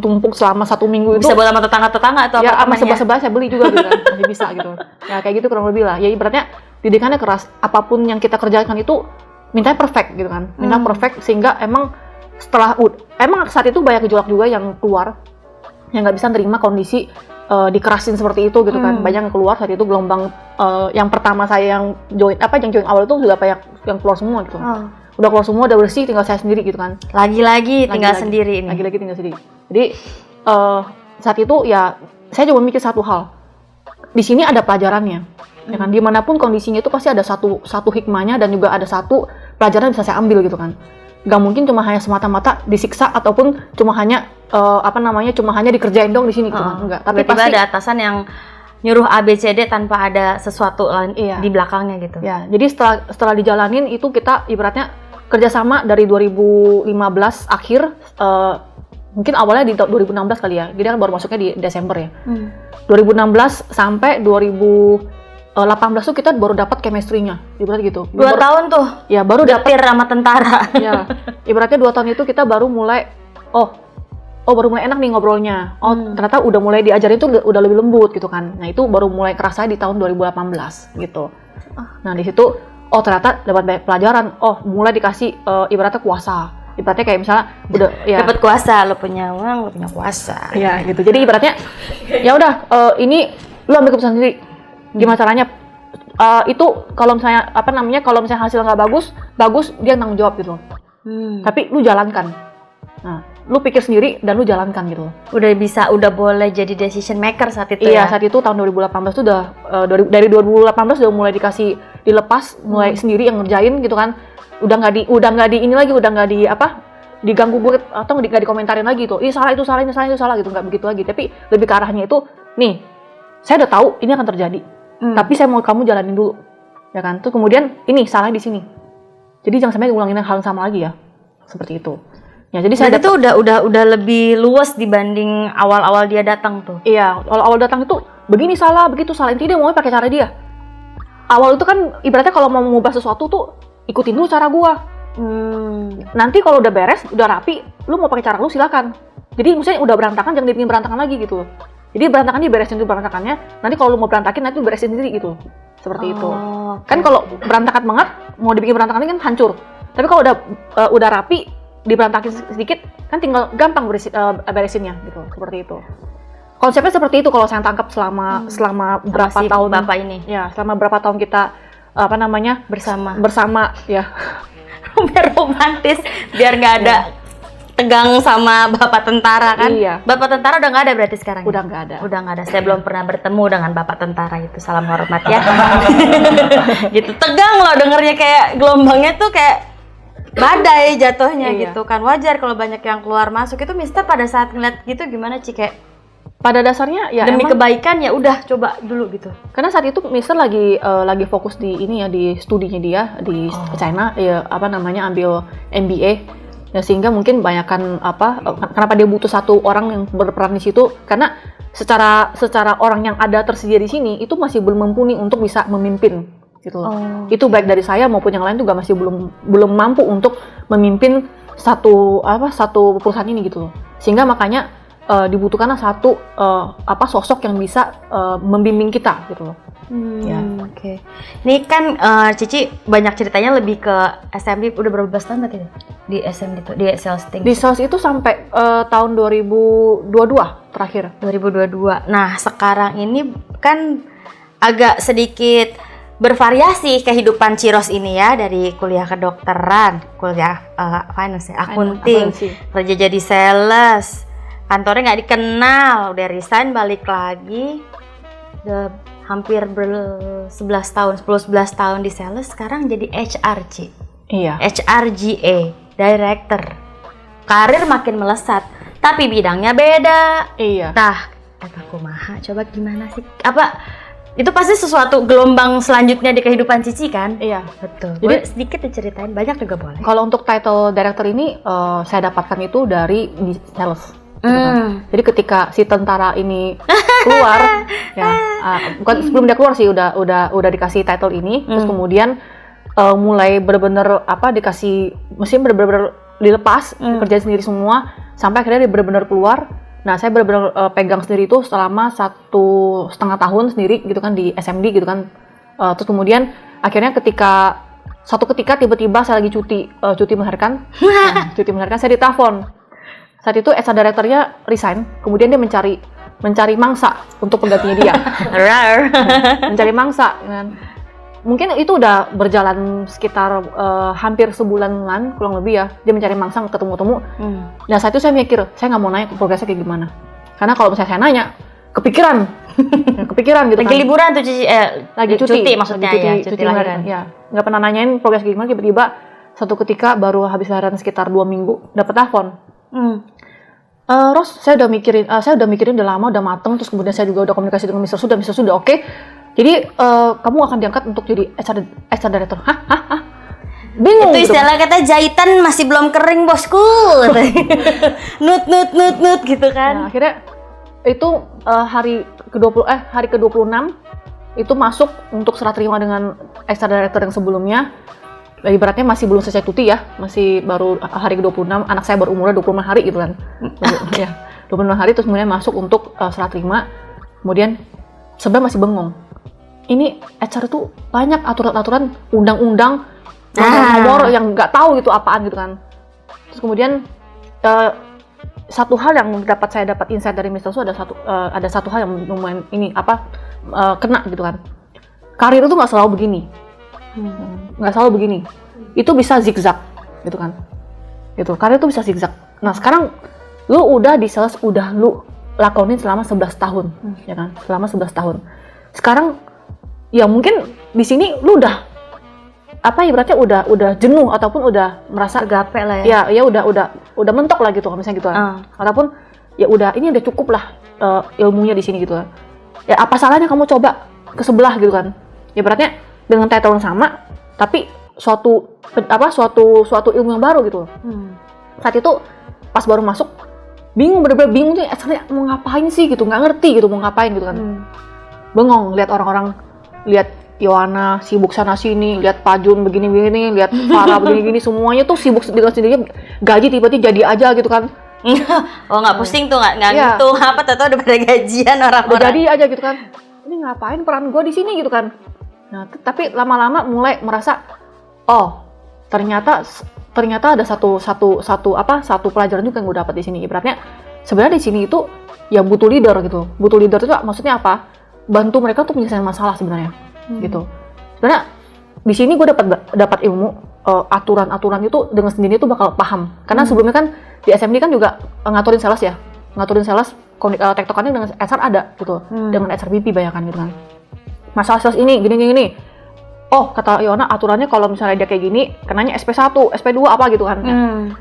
tumpuk selama 1 minggu bisa itu buat sama tetangga-tetangga atau ya, sama apartemennya? sebab saya beli juga gitu kan. Masih bisa gitu. Ya kayak gitu kurang lebih lah. Ya ibaratnya didikannya keras. Apapun yang kita kerjakan itu mintanya perfect gitu kan. Minta perfect sehingga emang emang saat itu banyak gejolak juga yang keluar yang nggak bisa terima kondisi dikerasin seperti itu gitu kan. Banyak yang keluar saat itu gelombang yang pertama saya yang join awal itu sudah banyak yang keluar semua gitu. Udah keluar semua, udah bersih, tinggal saya sendiri gitu kan. Lagi-lagi tinggal sendiri ini. Lagi-lagi tinggal sendiri. Jadi saat itu ya saya cuma mikir satu hal. Di sini ada pelajarannya. Ya kan, dimanapun kondisinya itu pasti ada satu hikmahnya dan juga ada satu pelajaran yang bisa saya ambil gitu kan. Gak mungkin cuma hanya semata-mata disiksa ataupun cuma hanya cuma hanya dikerjain dong di sini gitu kan. Enggak, tapi pasti ada atasan yang nyuruh ABCD tanpa ada sesuatu lain di belakangnya gitu. Ya, jadi setelah dijalanin itu kita ibaratnya kerjasama dari 2015 akhir, mungkin awalnya di 2016 kali ya. Jadi kan baru masuknya di Desember ya. 2016 sampai 2018 tuh kita baru dapat chemistry-nya. Ibaratnya gitu. 2 tahun tuh. Ya, baru dapat sama tentara. Ya. Ibaratnya 2 tahun itu kita baru mulai baru mulai enak nih ngobrolnya. Ternyata udah mulai diajarin tuh udah lebih lembut gitu kan. Nah, itu baru mulai kerasa di tahun 2018 gitu. Nah, di situ ternyata dapat banyak pelajaran. Mulai dikasih ibaratnya kuasa. Ibaratnya kayak misalnya udah ya dapat kuasa, lo punya uang, lo punya kuasa. Ya, gitu. Jadi ibaratnya ya udah ini lu ambil keputusan sendiri. Gimana caranya? Itu kalau misalnya kalau misalnya hasil nggak bagus dia tanggung jawab gitu. Tapi lu jalankan. Nah, lu pikir sendiri dan lu jalankan gitu. Udah boleh jadi decision maker saat itu ya? Iya, saat itu tahun 2018 tuh udah dari 2018 udah mulai dilepas, mulai sendiri yang ngerjain gitu kan. Udah nggak di ini lagi, udah nggak di diganggu gue atau nggak dikomentarin lagi tuh, salah itu salah, ini salah, itu salah gitu, nggak begitu lagi. Tapi lebih ke arahnya itu, nih, saya udah tahu ini akan terjadi, tapi saya mau kamu jalanin dulu, ya kan? Tuh kemudian ini salah di sini, jadi jangan sampai ngulangin hal yang sama lagi ya, seperti itu. Ya, jadi saya itu udah lebih luas dibanding awal-awal dia datang tuh. Iya, awal datang itu begini salah, begitu salah. Intinya dia mau pakai cara dia. Awal itu kan ibaratnya kalau mau mengubah sesuatu tuh ikutin dulu cara gua. Nanti kalau udah beres, udah rapi, lu mau pakai cara lu silakan. Jadi misalnya udah berantakan jangan dibikin berantakan lagi gitu. Jadi berantakan dia beresin dulu berantakannya. Nanti kalau lu mau berantakin nanti beresin sendiri gitu. Seperti itu. Okay. Kan kalau berantakan banget mau dibikin berantakan kan hancur. Tapi kalau udah rapi, diberantakin sedikit kan tinggal gampang beresinnya gitu. Seperti itu. Konsepnya seperti itu kalau saya tangkap selama berapa tahun Bapak ini. Ya, selama berapa tahun kita bersama ya. Biar romantis, biar nggak ada tegang sama bapak tentara kan. Iya. Bapak tentara udah nggak ada berarti sekarang? Udah nggak ada. Udah nggak ada. Saya belum pernah bertemu dengan bapak tentara itu. Salam hormat ya. Gitu, tegang loh dengernya, kayak gelombangnya tuh kayak badai jatuhnya gitu kan. Wajar kalau banyak yang keluar masuk. Itu Mister pada saat ngeliat gitu gimana Ci? Kayak pada dasarnya ya demi kebaikan ya udah coba dulu gitu. Karena saat itu Mister lagi fokus di ini ya, di studinya dia di China ya, ambil MBA ya, sehingga mungkin banyakkan kenapa dia butuh satu orang yang berperan di situ, karena secara orang yang ada tersedia di sini itu masih belum mumpuni untuk bisa memimpin gitu loh. Itu baik dari saya maupun yang lain juga masih belum mampu untuk memimpin satu perusahaan ini gitu loh. Sehingga makanya dibutuhkanlah satu sosok yang bisa membimbing kita gitu loh. Oke. Ini kan Cici banyak ceritanya lebih ke SMD, udah berapa belas tahun berarti di SMD itu, di sales thing? Di sales itu sampai tahun 2022 terakhir. 2022. Nah, sekarang ini kan agak sedikit bervariasi kehidupan Ciros ini ya, dari kuliah kedokteran, kuliah finance, akunting, kerja jadi sales. Kantornya nggak dikenal, udah resign balik lagi, udah hampir 11 tahun di sales, sekarang jadi HR Ci. Iya. HRGA, director. Karir makin melesat, tapi bidangnya beda. Iya. Tah, kata kumaha, coba gimana sih? Itu pasti sesuatu gelombang selanjutnya di kehidupan Cici kan? Iya. Betul. Jadi sedikit diceritain, banyak juga boleh. Kalau untuk title director ini saya dapatkan itu dari di sales. Jadi ketika si tentara ini keluar, bukan sebelum dia keluar sih udah dikasih title ini, terus kemudian mulai benar-benar dikasih mesin benar-benar dilepas, kerja sendiri semua, sampai akhirnya dia benar-benar keluar. Nah, saya benar-benar pegang sendiri itu selama 1,5 tahun sendiri gitu kan di SMD gitu kan. Terus kemudian akhirnya suatu ketika tiba-tiba saya lagi cuti melahirkan, saya ditelepon. Saat itu HR directornya resign, kemudian dia mencari mangsa untuk penggantinya dia. Mencari mangsa, kan. Mungkin itu udah berjalan sekitar hampir sebulanan kurang lebih ya. Dia mencari mangsa, ketemu-temu. Dan saat itu saya mikir, saya nggak mau nanya progresnya kayak gimana. Karena kalau misalnya saya nanya, kepikiran gitu. Lagi liburan tuh Cici, lagi cuti maksudnya, cuti lahiran. Ya, nggak pernah nanyain progres kayak gimana. Tiba-tiba satu ketika baru habis lahiran sekitar 2 minggu dapat telepon. Ros, saya udah mikirin udah lama, udah mateng, terus kemudian saya juga udah komunikasi dengan Mister sudah oke. Jadi kamu akan diangkat untuk jadi HR director. Hah? Bingung. Itu istilah kata jahitan masih belum kering bosku. nut gitu kan. Nah, akhirnya itu hari ke-26 itu masuk untuk serah terima dengan HR director yang sebelumnya. Ibaratnya masih belum selesai cuti ya, masih baru hari ke-26, anak saya baru umurnya 25 hari gitu kan. Ya, 25 hari terus kemudian masuk untuk serah terima. Kemudian sebenarnya masih bengong. Ini HR itu banyak aturan-aturan, undang-undang, nomor yang nggak tahu gitu apaan gitu kan. Terus kemudian satu hal yang saya dapat insight dari Mr. Su, ada satu hal yang lumayan kena gitu kan. Karir itu nggak selalu begini. Itu bisa zigzag gitu kan, gitu. Karir itu bisa zigzag. Nah sekarang lu udah di sales, udah lu lakonin selama 11 tahun, ya kan, selama 11 tahun. Sekarang ya mungkin di sini lu udah apa ibaratnya udah jenuh ataupun udah merasa gape lah ya. Ya udah mentok lah gitu misalnya gitu. Ataupun ya udah ini udah cukup lah ilmunya di sini gitu. Ya apa salahnya kamu coba ke sebelah gitu kan. Ya ibaratnya dengan title yang sama tapi suatu ilmu yang baru gitu. Saat itu pas baru masuk bingung, bener-bener bingung tuh asalnya mau ngapain sih gitu, nggak ngerti gitu mau ngapain gitu kan. Bengong lihat orang-orang, lihat Yohana sibuk sana sini, lihat Pajun begini-begini, lihat Farah begini-gini, semuanya tuh sibuk dengan sendirinya, gaji tiba-tiba jadi aja gitu kan. Oh nggak pusing tuh, nggak ngitung apa, tahu udah pada gajian orang-orang. Udah jadi aja gitu kan. Ini ngapain peran gue di sini gitu kan. Nah tapi lama-lama mulai merasa, oh ternyata ada satu pelajaran juga yang gue dapat di sini. Ibaratnya sebenarnya di sini itu ya butuh leader gitu. Butuh leader itu maksudnya apa? Bantu mereka untuk menyelesaikan masalah sebenarnya. Gitu. Sebenarnya di sini gue dapat ilmu aturan-aturan itu dengan sendiri itu bakal paham. Karena sebelumnya kan di SMD kan juga ngaturin sales ya. Ngaturin sales tektokannya dengan HR ada gitu. Dengan HR VP banyak kan gitu kan. Masalah sales ini gini. Oh, kata Yona aturannya kalau misalnya dia kayak gini, kenanya SP1, SP2 apa gitu kan.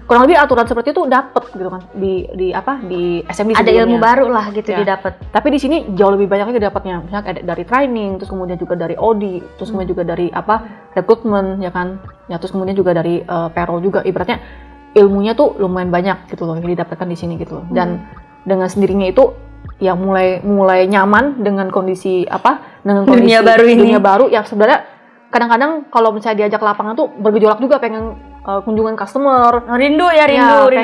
Kurang lebih aturan seperti itu dapet gitu kan di SMD. Ada ilmu baru lah gitu ya. Didapat. Tapi di sini jauh lebih banyak lagi dapatnya. Misalnya ada dari training, terus kemudian juga dari audit, terus kemudian juga dari rekrutmen ya kan. Ya terus kemudian juga dari payroll juga. Ibaratnya ilmunya tuh lumayan banyak gitu loh yang didapatkan di sini gitu loh. Dan dengan sendirinya itu ya mulai nyaman dengan kondisi dengan kondisi dunia baru yang sebenarnya kadang-kadang kalau misalnya diajak lapangan tuh bergejolak juga, pengen kunjungan customer. Rindu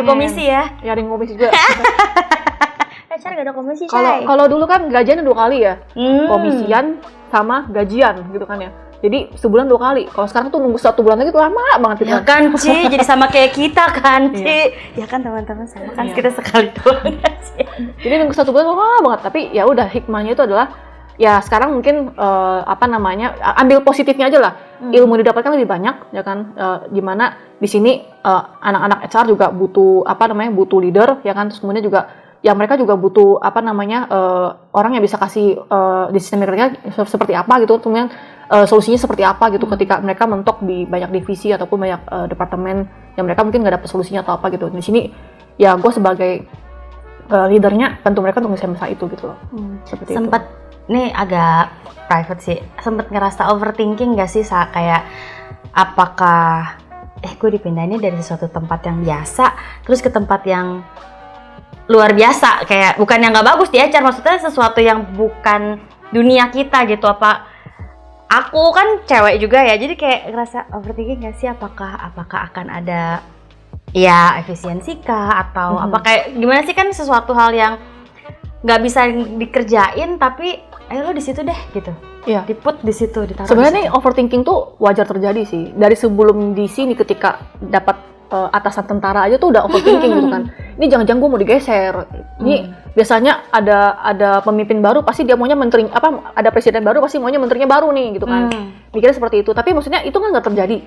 komisi ya. Ya rindu komisi juga. HR gak ada komisi, Kalau dulu kan gajiannya 2 kali ya. Komisian sama gajian gitu kan ya. Jadi sebulan 2 kali. Kalau sekarang tuh nunggu 1 bulan lagi tuh lama banget gitu. Ya kan, Ci, jadi sama kayak kita kan, Ci. Ya kan teman-teman sama kan kita sekali doang. Jadi nunggu 1 bulan lama banget, tapi ya udah hikmahnya itu adalah ya sekarang mungkin ambil positifnya aja lah. Ilmu didapatkan lebih banyak ya kan, gimana di sini anak-anak HR juga butuh butuh leader ya kan, terus kemudian juga ya mereka juga butuh orang yang bisa kasih decision maker-nya seperti apa gitu, kemudian solusinya seperti apa gitu ketika mereka mentok di banyak divisi ataupun banyak departemen yang mereka mungkin nggak dapat solusinya atau apa gitu. Di sini ya gue sebagai leadernya bantu mereka untuk bisa itu gitu loh. Seperti sempat itu. Nih agak private sih, sempet ngerasa overthinking gak sih kayak apakah gue dipindahinnya dari suatu tempat yang biasa terus ke tempat yang luar biasa, kayak bukan yang nggak bagus di HR, maksudnya sesuatu yang bukan dunia kita gitu. Apa aku kan cewek juga ya, jadi kayak ngerasa overthinking gak sih, apakah akan ada ya efisiensi kah atau apa, kayak gimana sih, kan sesuatu hal yang nggak bisa dikerjain tapi ayo lo di situ deh gitu. Iya. Diput di situ, ditaruh. Sebenarnya overthinking tuh wajar terjadi sih. Dari sebelum di sini ketika dapat atasan tentara aja tuh udah overthinking gitu kan. Ini jangan-jangan gue mau digeser. Ini biasanya ada pemimpin baru pasti dia maunya menteri ada presiden baru pasti maunya menterinya baru nih gitu kan. Mikirnya seperti itu. Tapi maksudnya itu kan nggak terjadi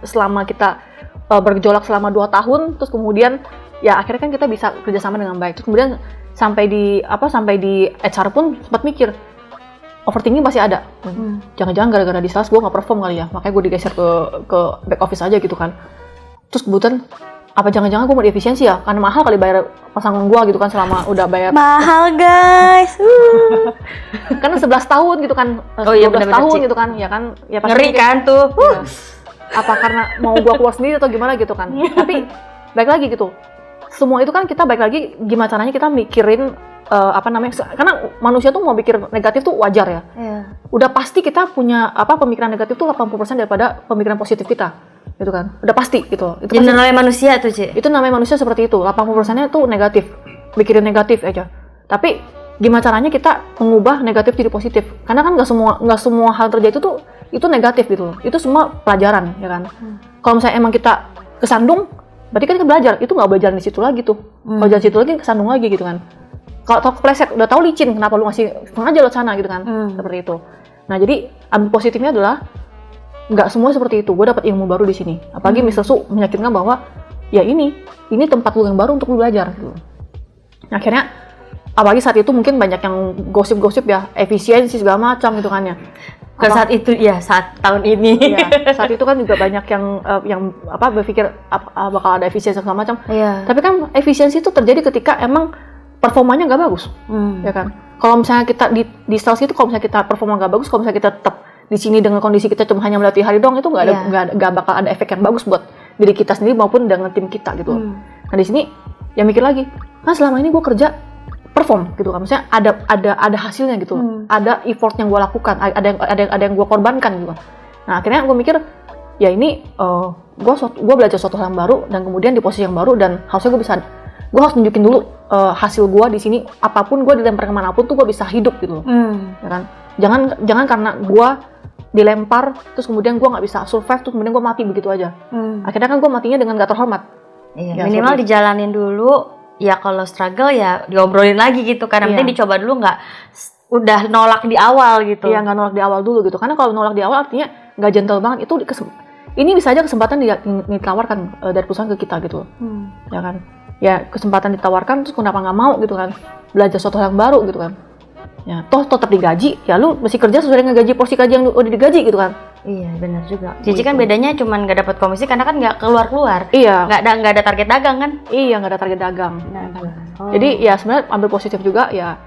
selama kita bergejolak selama 2 tahun, terus kemudian ya akhirnya kan kita bisa kerjasama dengan baik. Terus kemudian sampai di HR pun sempat mikir overthinking pasti ada. Jangan-jangan gara-gara di sales gue nggak perform kali ya, makanya gue digeser ke back office aja gitu kan. Terus kebetulan apa jangan-jangan gue mau di efisiensi ya, karena mahal kali bayar pasangan gue gitu kan, selama udah bayar mahal guys. Karena 11 tahun gitu kan, 12 tahun gitu kan, ya kan ya pasti ngeri kan tuh. Ya, apa karena mau gue keluar sendiri atau gimana gitu kan. Tapi baik lagi gitu, semua itu kan kita baik lagi gimana caranya kita mikirin karena manusia tuh mau pikir negatif tuh wajar ya. Udah pasti kita punya pemikiran negatif tuh 80% daripada pemikiran positif kita gitu kan, udah pasti gitu. Itu namanya manusia tuh, Ci. Itu namanya manusia seperti itu, 80%-nya tuh negatif, mikirin negatif aja. Tapi gimana caranya kita mengubah negatif jadi positif, karena kan nggak semua hal terjadi itu negatif gitu, itu semua pelajaran ya kan. Kalau misalnya emang kita kesandung, berarti kan kita belajar, itu nggak belajar di situ lagi tuh. Kalau jalan situ lagi kesandung lagi gitu kan. Kalau tau kepleset, udah tahu licin, kenapa lu masih sengaja lewat sana gitu kan. Seperti itu. Nah jadi ambil positifnya adalah nggak semua seperti itu. Gue dapat ilmu baru di sini. Apalagi Mr. Su meyakinkan bahwa ya ini tempat lu yang baru untuk lu belajar gitu. Nah, akhirnya apalagi saat itu mungkin banyak yang gosip-gosip ya, efisiensi segala macam gitu kan ya. Ke saat itu ya, saat tahun ini. Iya, saat itu kan juga banyak yang berpikir bakal ada efisiensi segala macam. Iya. Tapi kan efisiensi itu terjadi ketika emang performanya nggak bagus, ya kan? Kalau misalnya kita di sales itu, kalau misalnya kita performa nggak bagus, kalau misalnya kita tetap di sini dengan kondisi kita cuma hanya melatih hari doang, itu nggak bakal ada efek yang bagus buat diri kita sendiri maupun dengan tim kita gitu. Nah di sini ya mikir lagi, kan selama ini gue kerja perform gitu kan, misalnya ada hasilnya gitu, ada effort yang gue lakukan, ada yang gue korbankan gitu. Nah akhirnya gue mikir ya ini gue belajar suatu hal yang baru dan kemudian di posisi yang baru, dan harusnya gue harus nunjukin dulu hasil gue di sini, apapun gue dilempar kemanapun tuh gue bisa hidup gitu, ya kan? Jangan karena gue dilempar terus kemudian gue nggak bisa survive terus kemudian gue mati begitu aja. Akhirnya kan gue matinya dengan gak terhormat. Iya, ya, minimal dijalanin dulu. Ya kalau struggle ya diobrolin lagi gitu, karena penting dicoba dulu, nggak udah nolak di awal gitu. Iya, nggak nolak di awal dulu gitu, karena kalau nolak di awal artinya nggak gentle banget. Ini bisa aja kesempatan ditawarkan dari perusahaan ke kita gitu, ya kan? Ya kesempatan ditawarkan terus kenapa nggak mau gitu kan? Belajar sesuatu yang baru gitu kan? Ya toh tetap digaji, ya lu mesti kerja sesuai dengan gaji porsi gaji yang udah digaji gitu kan? Iya benar juga. Cici kan bedanya cuman nggak dapat komisi karena kan nggak keluar. Iya. Nggak ada target dagang kan? Iya, nggak ada target dagang. Jadi ya sebenarnya ambil positif juga ya.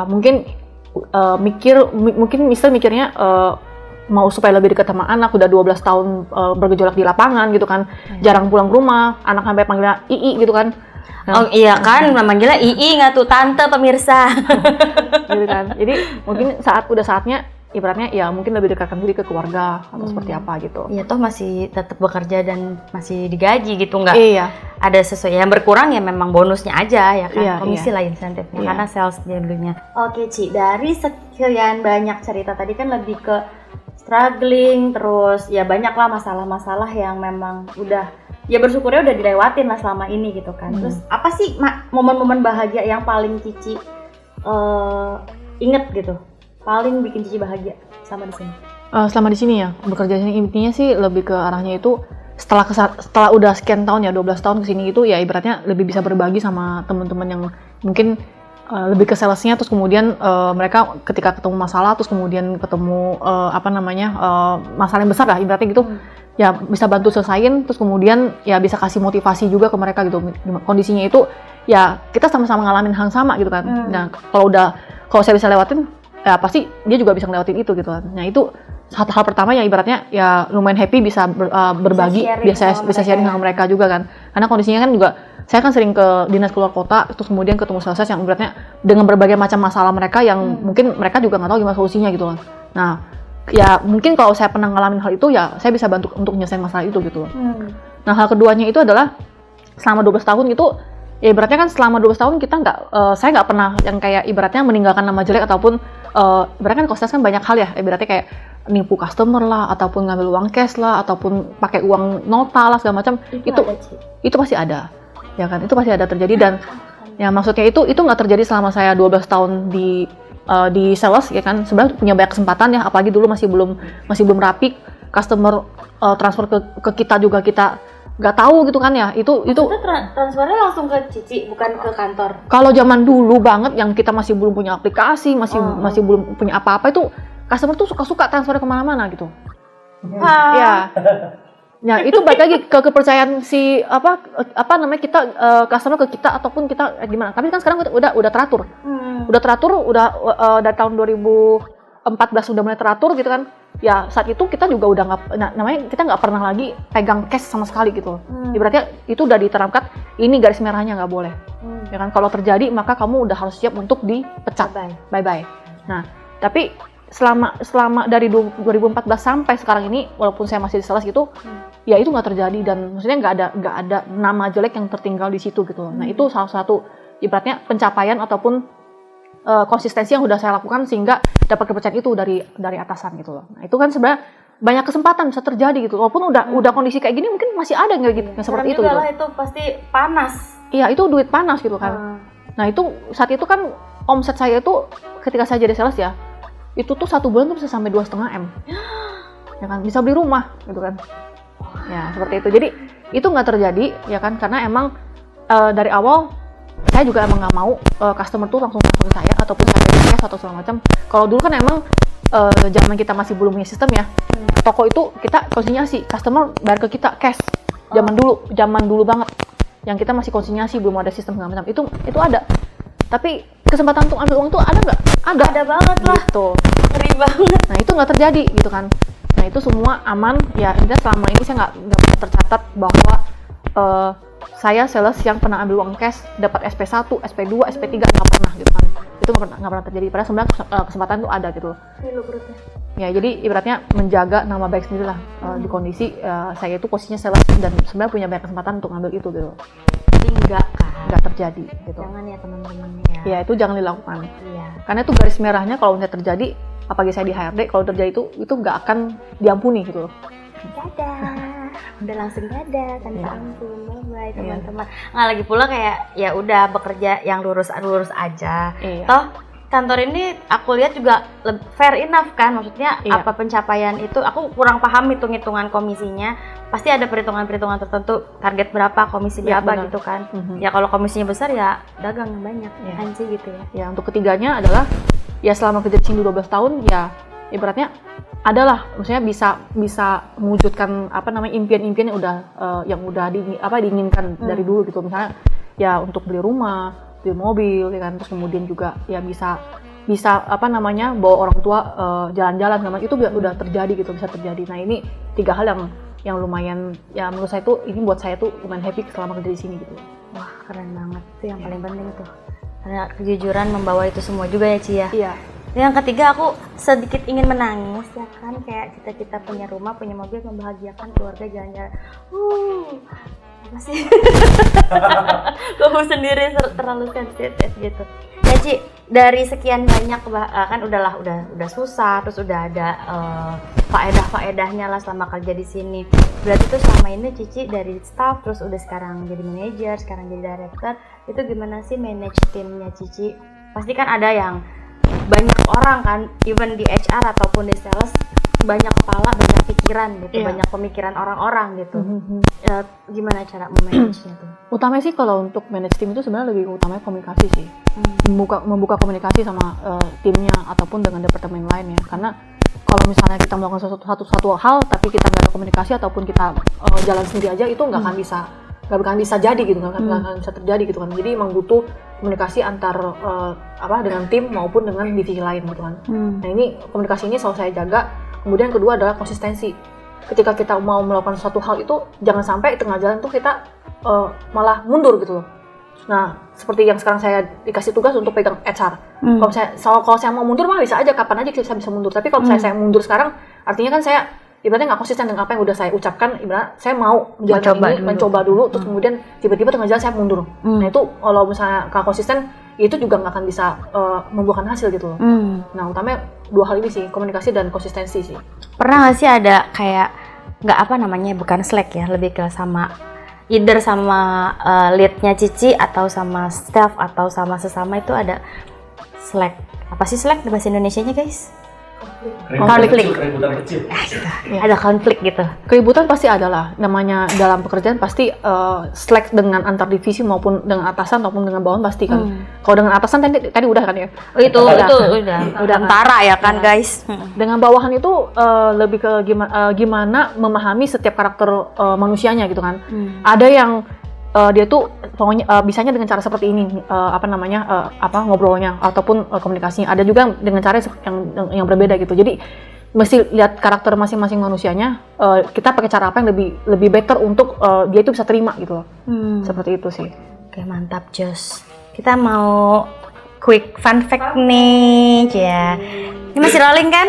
Mungkin mikirnya mau supaya lebih dekat sama anak, udah 12 tahun bergejolak di lapangan gitu kan, jarang pulang ke rumah, anak sampai panggilnya Ii gitu kan. Oh iya kan, manggilnya Ii nggak tuh tante pemirsa. Gitu kan. Jadi mungkin saatnya ibaratnya ya mungkin lebih dekatkan diri ke keluarga atau seperti apa gitu. Iya toh masih tetap bekerja dan masih digaji gitu, nggak? Iya. Ada sesuatu yang berkurang ya memang bonusnya aja ya kan, iya, komisi lah insentifnya karena sales dulunya. Oke Ci, dari sekian banyak cerita tadi kan lebih ke struggling, terus ya banyak lah masalah-masalah yang memang udah ya bersyukurnya udah dilewatin lah selama ini gitu kan. Terus apa sih momen-momen bahagia yang paling Cici inget gitu? Paling bikin Cici bahagia sama di sini? Selama di sini ya, bekerja di sini intinya sih lebih ke arahnya itu setelah udah sekian tahun ya, 12 tahun kesini itu ya ibaratnya lebih bisa berbagi sama teman-teman yang mungkin lebih ke salesnya, terus kemudian mereka ketika ketemu masalah, terus kemudian ketemu masalah yang besar lah ibaratnya gitu, ya bisa bantu selesain, terus kemudian ya bisa kasih motivasi juga ke mereka gitu. Kondisinya itu ya kita sama-sama ngalamin hal sama gitu kan. Nah kalau saya bisa lewatin, ya pasti dia juga bisa ngelewatin itu gitu kan. Nah itu hal pertama yang ibaratnya ya lumayan happy bisa berbagi, bisa sharing sama mereka juga kan. Karena kondisinya kan juga saya kan sering ke dinas keluar kota, terus kemudian ketemu sales yang ibaratnya dengan berbagai macam masalah mereka yang mungkin mereka juga nggak tahu gimana solusinya gitu kan. Nah ya mungkin kalau saya pernah ngalamin hal itu ya saya bisa bantu untuk menyelesaikan masalah itu gitu. Nah hal keduanya itu adalah selama 12 tahun itu ya ibaratnya kan selama 12 tahun kita saya nggak pernah yang kayak ibaratnya meninggalkan nama jelek ataupun ibaratnya kan kalau sales kan banyak hal ya, ibaratnya kayak nipu customer lah, ataupun ngambil uang cash lah, ataupun pakai uang nota lah segala macam. Itu pasti ada, ya kan? Itu pasti ada terjadi, dan ya maksudnya itu nggak terjadi selama saya 12 tahun di sales ya kan. Sebenarnya punya banyak kesempatan ya, apalagi dulu masih belum rapi, customer transfer ke kita juga kita nggak tahu gitu kan ya. Itu transfernya langsung ke Cici, bukan ke kantor. Kalau zaman dulu banget yang kita masih belum punya aplikasi, masih belum punya apa-apa, itu customer tuh suka transfer kemana-mana gitu. Ya. Ya itu balik lagi ke kepercayaan si kita customer ke kita ataupun kita gimana. Tapi kan sekarang udah teratur. Udah dari tahun 2014 udah mulai teratur gitu kan. Ya saat itu kita juga udah kita nggak pernah lagi pegang cash sama sekali gitu. Ibaratnya itu udah diterapkan, ini garis merahnya nggak boleh. Ya kan, kalau terjadi maka kamu udah harus siap untuk dipecat. Bye. Nah tapi selama dari 2014 sampai sekarang ini, walaupun saya masih di sales gitu, ya itu nggak terjadi, dan maksudnya nggak ada nama jelek yang tertinggal di situ gitu. Nah itu salah satu ibaratnya pencapaian ataupun konsistensi yang udah saya lakukan sehingga dapat kepercayaan itu dari atasan gitu loh. Nah itu kan sebenarnya banyak kesempatan bisa terjadi gitu, walaupun udah kondisi kayak gini mungkin masih ada nggak gitu yang seperti itu gitu. Itu pasti panas. Iya itu duit panas gitu kan. Nah itu saat itu kan omset saya itu ketika saya jadi sales ya, itu tuh 1 bulan tuh bisa sampai 2,5 M, ya kan, bisa beli rumah gitu kan. Ya seperti itu. Jadi itu nggak terjadi ya kan, karena emang dari awal saya juga emang nggak mau customer tuh langsung transfer ke saya ataupun saya beli cash atau segala macam. Kalau dulu kan emang zaman kita masih belum punya sistem ya. Toko itu kita konsinyasi, customer bayar ke kita cash. Zaman dulu banget. Yang kita masih konsinyasi, belum ada sistem segala macam. Itu ada. Tapi kesempatan untuk ambil uang itu ada nggak? Ada banget lah. Gitu. Ngeri banget. Nah itu nggak terjadi gitu kan. Nah itu semua aman. Ya intinya selama ini saya nggak pernah tercatat bahwa saya sales yang pernah ambil uang cash dapat SP1, SP2, SP3 nggak pernah gitu kan. Itu nggak pernah terjadi. Padahal sebenarnya kesempatan itu ada gitu. Ya jadi ibaratnya menjaga nama baik sendiri lah di kondisi saya itu posisinya sales dan sebenarnya punya banyak kesempatan untuk ngambil itu gitu. Tapi nggak terjadi gitu. Jangan ya teman-teman ya. Ya itu jangan dilakukan. Iya. Karena itu garis merahnya kalau misalnya terjadi, apalagi saya di HRD, kalau terjadi itu nggak akan diampuni gitu loh. Dadah. Udah langsung dadah tanpa ampun. Bye teman-teman. Nggak lagi pula kayak ya udah bekerja yang lurus aja. Iya. Toh kantor ini aku lihat juga fair enough kan, maksudnya apa pencapaian itu aku kurang paham hitung-hitungan komisinya, pasti ada perhitungan-perhitungan tertentu, target berapa, komisi berapa gitu kan. Ya kalau komisinya besar ya dagang banyak kan sih gitu ya. Ya untuk ketiganya adalah ya selama kerja di sini 12 tahun ya ibaratnya adalah maksudnya bisa mewujudkan impian-impian yang udah diinginkan dari dulu gitu, misalnya ya untuk beli rumah, beli mobil ya kan, terus kemudian juga ya bisa bawa orang tua jalan-jalan sama itu udah terjadi gitu, bisa terjadi. Nah ini 3 hal yang lumayan ya menurut saya tuh ini buat saya tuh lumayan happy selama kerja di sini gitu. Wah keren banget, itu yang paling penting tuh karena kejujuran membawa itu semua juga ya Ci ya. Iya. Yang ketiga aku sedikit ingin menangis ya kan, kayak cita-cita punya rumah, punya mobil, membahagiakan keluarga, jalan-jalan. Masih kamu sendiri terlalu sensitif gitu ya Ci. Dari sekian banyak kan udah susah, terus udah ada faedah-faedahnya lah selama kerja di sini. Berarti tuh selama ini Cici dari staff terus udah sekarang jadi manajer, sekarang jadi director, itu gimana sih manage timnya Cici? Pasti kan ada yang banyak orang kan, even di HR ataupun di sales, banyak kepala, banyak pikiran gitu, banyak pemikiran orang-orang gitu. Gimana cara memanage-nya tuh? Utamanya sih kalau untuk manage tim itu sebenarnya lebih utamanya komunikasi sih. Membuka komunikasi sama timnya ataupun dengan departemen lain ya. Karena kalau misalnya kita melakukan satu hal tapi kita nggak ada komunikasi ataupun kita jalan sendiri aja, itu nggak akan bisa jadi gitu, nggak akan bisa terjadi gitu kan. Jadi emang butuh komunikasi antar dengan tim maupun dengan divisi lain gitu kan. Nah ini komunikasi ini selalu saya jaga. Kemudian kedua adalah konsistensi. Ketika kita mau melakukan suatu hal itu jangan sampai tengah jalan tuh kita malah mundur gitu loh. Nah seperti yang sekarang saya dikasih tugas untuk pegang HR. Kalau saya mau mundur mah bisa aja, kapan aja saya bisa mundur. Tapi kalau saya mundur sekarang artinya kan saya ibaratnya nggak konsisten dengan apa yang udah saya ucapkan. Ibaratnya saya mau mencoba dulu, terus kemudian tiba-tiba tengah jalan saya mundur. Nah itu kalau misalnya nggak konsisten, itu juga nggak akan bisa membuahkan hasil gitu loh. Nah utamanya 2 hal ini sih, komunikasi dan konsistensi sih. Pernah nggak sih ada kayak bukan slack ya, lebih ke sama leadnya Cici atau sama staff atau sama sesama itu ada slack. Apa sih slack bahasa Indonesianya guys? Konflik. Keributan kecil. Ada konflik gitu. Keributan pasti ada lah. Namanya dalam pekerjaan pasti slack dengan antar divisi maupun dengan atasan maupun dengan bawahan pasti kan. Kalau dengan atasan tadi udah kan ya. Itu udah antara ya kan guys. Dengan bawahan itu lebih ke gimana memahami setiap karakter manusianya gitu kan. Ada yang dia tuh pokoknya bisanya dengan cara seperti ini ngobrolnya ataupun komunikasinya. Ada juga dengan cara yang berbeda gitu. Jadi mesti lihat karakter masing-masing manusianya. Kita pakai cara apa yang lebih better untuk dia itu bisa terima gitu loh. Seperti itu sih. Oke, mantap Jos. Kita mau quick fun fact nih ya. Ini masih rolling kan?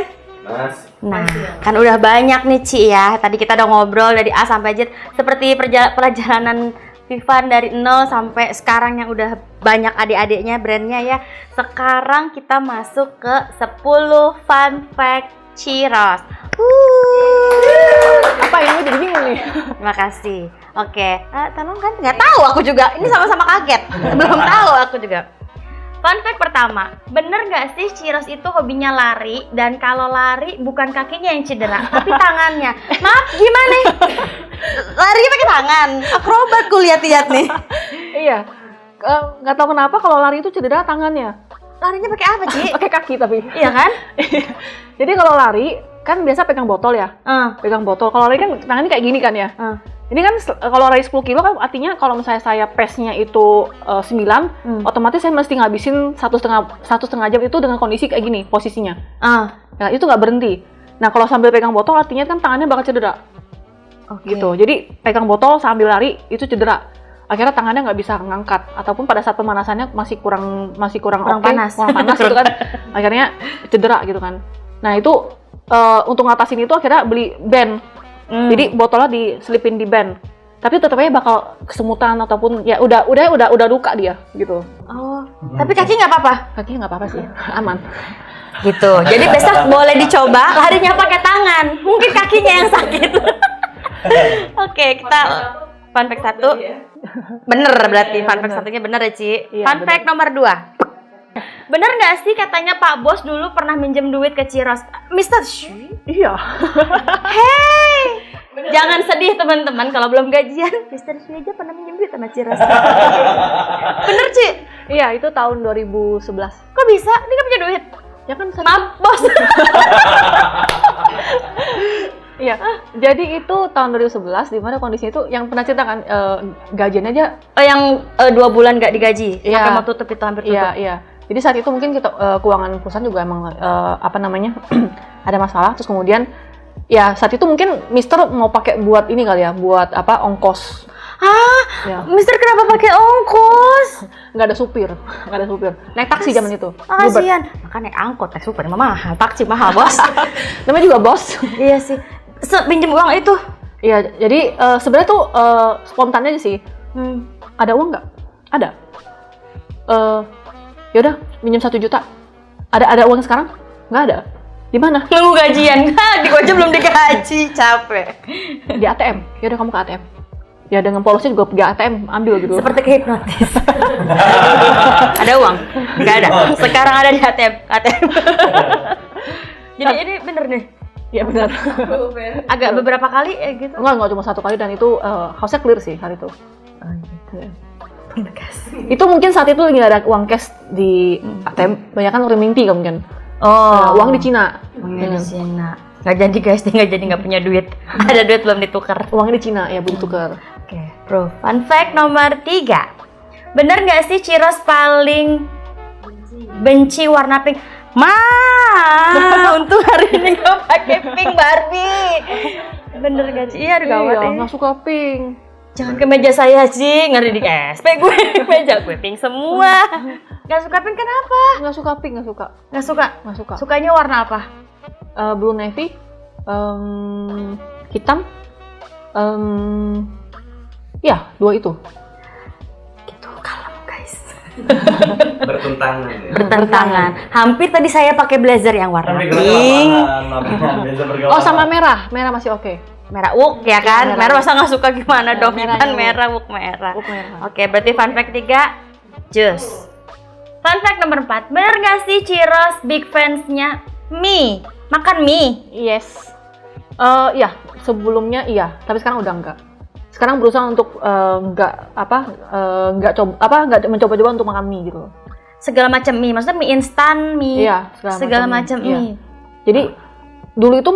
Nah, kan udah banyak nih Ci ya. Tadi kita udah ngobrol dari A sampai Z seperti perjalanan Vivan dari 0 sampai sekarang yang udah banyak adik-adiknya brandnya ya. Sekarang kita masuk ke 10 fun fact Ciros. Apa ini jadi bingung nih? Terima kasih. Oke, tolong kan nggak tahu aku juga. Ini sama-sama kaget. Belum tahu aku juga. Fun fact pertama, bener nggak sih Ciros itu hobinya lari, dan kalau lari bukan kakinya yang cedera, tapi tangannya. Maaf, gimana? Larinya pakai tangan. Akrobat ku lihat-lihat nih. Iya. Nggak tahu kenapa kalau lari itu cedera tangannya. larinya pakai apa, Ci? Pakai kaki tapi. Iya kan? Jadi kalau lari kan biasa pegang botol ya. Pegang botol. Kalau lari kan tangannya kayak gini kan ya. Ini kan kalau lari 10 kilo kan artinya kalau misalnya saya pace-nya itu 9, otomatis saya mesti ngabisin 1,5 jam itu dengan kondisi kayak gini posisinya. Nah, itu nggak berhenti. Nah, kalau sambil pegang botol artinya kan tangannya bakal cedera. Gitu. Jadi pegang botol sambil lari itu cedera. Akhirnya tangannya nggak bisa ngangkat ataupun pada saat pemanasannya masih kurang panas gitu kan. Akhirnya cedera gitu kan. Nah, itu untuk ngatasin itu akhirnya beli band. Jadi botolnya diselipin di band. Tapi tetap aja bakal kesemutan ataupun ya udah luka dia gitu. Tapi kaki nggak apa-apa? Kaki nggak apa-apa sih, aman. Gitu. Jadi besok boleh dicoba larinya pakai tangan. Mungkin kakinya yang sakit. Oke, kita fun fact 1. Bener berarti fun fact 1-nya bener ya, Ci. Iya, Fun fact nomor 2. Bener nggak sih katanya Pak Bos dulu pernah minjem duit ke Ciros? Mr. Shui? Iya. Hey, jangan sedih teman-teman kalau belum gajian. Mr. Shui aja pernah minjem duit sama Ciros. Bener, Ci? Iya, itu tahun 2011. Kok bisa? Dia nggak punya duit? Ya kan Maaf, Bos. Iya, jadi itu tahun 2011 di mana kondisinya itu yang pernah cerita kan gajian aja Yang 2 bulan nggak digaji, Iya. sampai mau tutup itu hampir tutup. Iya. Jadi saat itu mungkin kita keuangan perusahaan juga emang ada masalah. Terus kemudian ya saat itu mungkin Mister mau pakai buat ini kali ya, buat ongkos. Ya. Mister kenapa pakai ongkos? Nggak ada supir. Naik taksi zaman itu. Kasihan. Maka naik angkot, naik supir mah mahal, taksi mahal, Bos. Namanya juga bos. Iya sih. Pinjem uang itu. Iya, jadi sebenarnya tuh spontan aja sih. Ada uang nggak? Ada. Yaudah, minjem 1 juta. Ada uang sekarang? Nggak ada. Di mana? Nunggu gajian. Di Gojek belum digaji, capek. Di ATM. Yaudah kamu ke ATM. Ya dengan polosnya juga pergi ATM, ambil gitu. Seperti kehipnotis. Ada uang? Nggak ada. Sekarang ada di ATM. Jadi ini bener nih. Iya benar. Agak beberapa kali gitu. Enggak cuma 1 kali dan itu house-nya clear sih hari itu. Ya. Itu mungkin saat itu lagi nggak ada uang cash di ATM, banyak kan orang mimpi kan mungkin. Uang di Cina. Uangnya di Cina. Nggak jadi guys, dia nggak punya duit. Ada duit belum ditukar. Uangnya di Cina ya belum ditukar. Oke, bro. Fun fact nomor 3. Bener nggak sih Ciros paling benci warna pink? Untung hari ini nggak pakai pink Barbie. Bener gak sih? Iya, gawat ini. Nggak suka pink. Jangan ke meja saya sih, ngeri di SP gue. Meja gue pink semua. Nggak suka pink kenapa? Nggak suka pink, nggak suka. Nggak suka. Sukanya warna apa? Blue navy, hitam, ya 2 itu. Gitu, kalem guys. Bertentangan. Hampir tadi saya pakai blazer yang warna pink. Sama merah masih oke. Merah wuk ya kan? Merah masa nggak suka gimana dong? Merah Kan ya, merah wuk merah. Wuk merah. Oke, berarti fun fact 3, jus. Fun fact nomor 4, bener nggak sih Ciros big fansnya mie? Makan mie? Yes. Ya, sebelumnya iya, tapi sekarang udah enggak. Sekarang berusaha untuk nggak mencoba-coba untuk makan mie gitu. Segala macam mie, maksudnya mie instan, mie. Iya, segala macam mie. Iya. Jadi dulu itu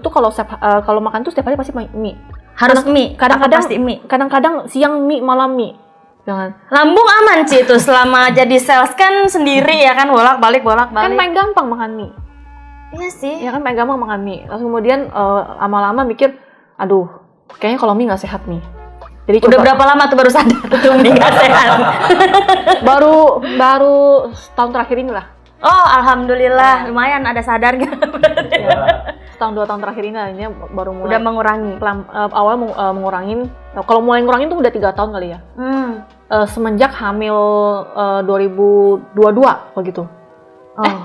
kalau makan tuh setiap hari pasti mie. Harus mie. Kadang-kadang pasti mie. Kadang-kadang siang mie, malam mie. Jangan. Lambung aman sih itu selama jadi sales kan sendiri ya kan bolak-balik. Kan paling gampang makan mie. Iya sih. Ya kan paling gampang makan mie. Terus kemudian lama-lama mikir, aduh, kayaknya kalau mie nggak sehat nih. Jadi udah berapa lama tuh baru sadar tuh mie nggak sehat? baru setahun terakhir ini lah. Oh, alhamdulillah, lumayan ada sadarnya. Ya, setahun 2 tahun terakhir ini akhirnya baru mulai. Udah mengurangi. Awal mengurangin. Kalau mulai ngurangin tuh udah 3 tahun kali ya. Semenjak hamil 2022 begitu.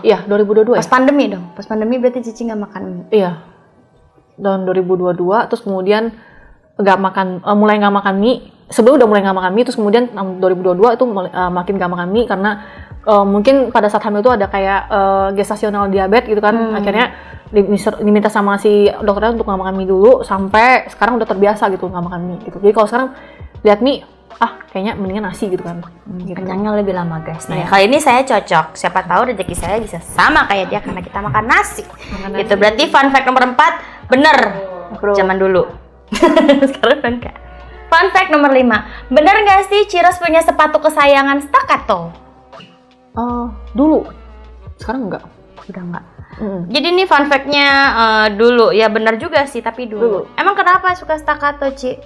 Iya 2022. Pas pandemi dong. Pas pandemi berarti Cici nggak makan mie. Iya. Tahun 2022 terus kemudian mulai nggak makan mie. Sebelum udah mulai nggak makan mie terus kemudian 2022 itu makin nggak makan mie karena mungkin pada saat hamil itu ada kayak gestasional diabetes gitu kan. Akhirnya diminta sama si dokternya untuk nggak makan mie dulu sampai sekarang udah terbiasa gitu nggak makan mie gitu. Jadi kalau sekarang lihat mie, kayaknya mendingan nasi gitu kan. Gitu. Kenyangnya lebih lama guys. Nah, kali ini saya cocok. Siapa tahu rezeki saya bisa sama kayak dia karena kita makan nasi. Itu berarti fun fact nomor 4 bener. Zaman dulu. Sekarang enggak. Fun fact nomor 5. Bener nggak sih Ciros punya sepatu kesayangan staccato? Dulu. Sekarang enggak. Udah enggak. Jadi ini fun fact-nya dulu. Ya bener juga sih, tapi dulu. Emang kenapa suka staccato, Ci?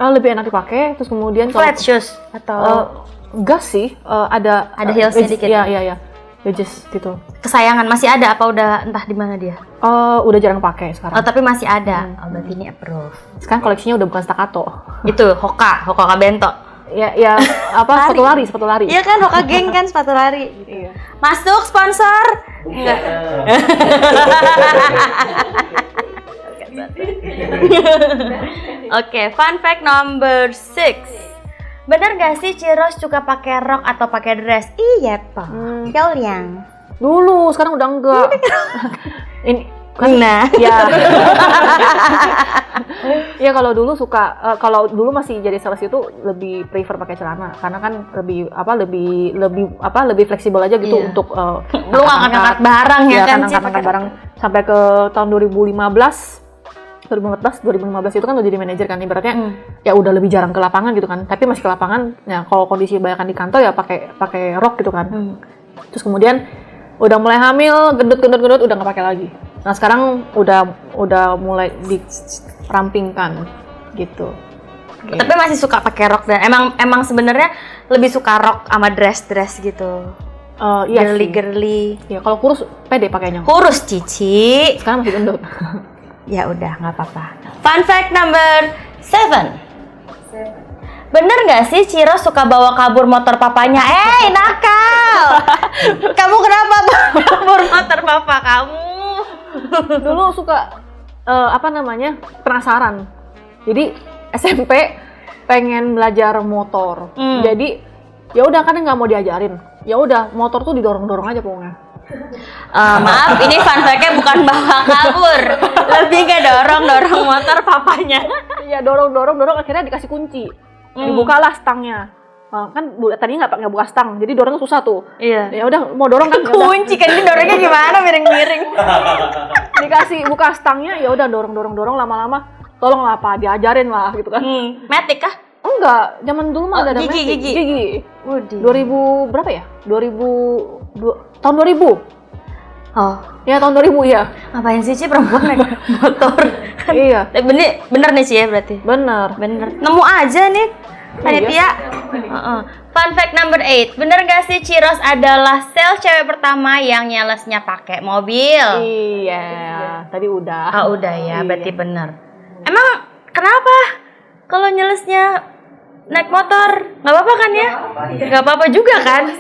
Lebih enak dipakai, terus kemudian flat shoes atau enggak sih, ada heelsnya dikit. Iya. Wedges gitu. Kesayangan masih ada apa udah entah di mana dia? Udah jarang pakai sekarang. Tapi masih ada. Berarti ini approve. Sekarang koleksinya udah bukan staccato. Itu Hoka Bento. Ya apa sepatu lari. Iya kan, Hoka geng kan sepatu lari. Iya. Masuk sponsor? Enggak. Oke, fun fact number 6. Bener gak sih Ciros suka pakai rok atau pakai dress? Iya, Pak. Kalian. Dulu, sekarang udah enggak. Ini kan, nah. Ya. Ya kalau dulu suka, kalau dulu masih jadi sales itu lebih prefer pakai celana karena kan lebih fleksibel aja gitu untuk lu angkat-angkat barang ya kan sih, angkat barang sampai ke tahun 2014 itu kan udah jadi manajer kan, ibaratnya ya udah lebih jarang ke lapangan gitu kan, tapi masih ke lapangan ya kalau kondisi banyakan di kantor ya pakai rok gitu kan. Terus kemudian udah mulai hamil, gendut udah nggak pakai lagi. Nah sekarang udah mulai dirampingkan gitu. Okay. Tapi masih suka pakai rok dan emang sebenarnya lebih suka rok sama dress gitu. Iya girly. Ya kalau kurus pede pakainya. Kurus Cici. Sekarang masih gendut. Ya udah nggak apa-apa. Fun fact number 7. Bener nggak sih Ciros suka bawa kabur motor papanya? Nakal! Kamu kenapa bawa kabur motor papa kamu? Dulu suka penasaran. Jadi SMP pengen belajar motor. Jadi ya udah kan nggak mau diajarin. Ya udah motor tuh didorong aja pokoknya. Maaf, ini fun fact-nya bukan bawa kabur, lebih ke dorong motor papanya. Iya dorong akhirnya dikasih kunci, dibukalah stangnya. Kan tadinya nggak buka stang, jadi dorongnya susah tuh. Iya. Ya udah mau dorong kan. Kunci kan ini dorongnya gimana miring-miring. Dikasih buka stangnya, ya udah dorong lama-lama. Tolong lah Pak, diajarin lah gitu kan. Matic kah? Enggak, zaman dulu mah ada gigi. 2000 berapa ya? 2002 tahun 2000. Ya tahun 2000 ya. Ngapain sih perempuan naik motor? Iya. Bener nih sih ya berarti. Bener. Nemu aja nih panitia. Fun fact number 8. Bener gak sih Ciros adalah sales cewek pertama yang nyalesnya pakai mobil? Iya. Tadi udah. Udah ya, berarti bener. Emang kenapa kalau nyalesnya naik motor? Nggak apa-apa kan ya? Nggak apa-apa juga kan?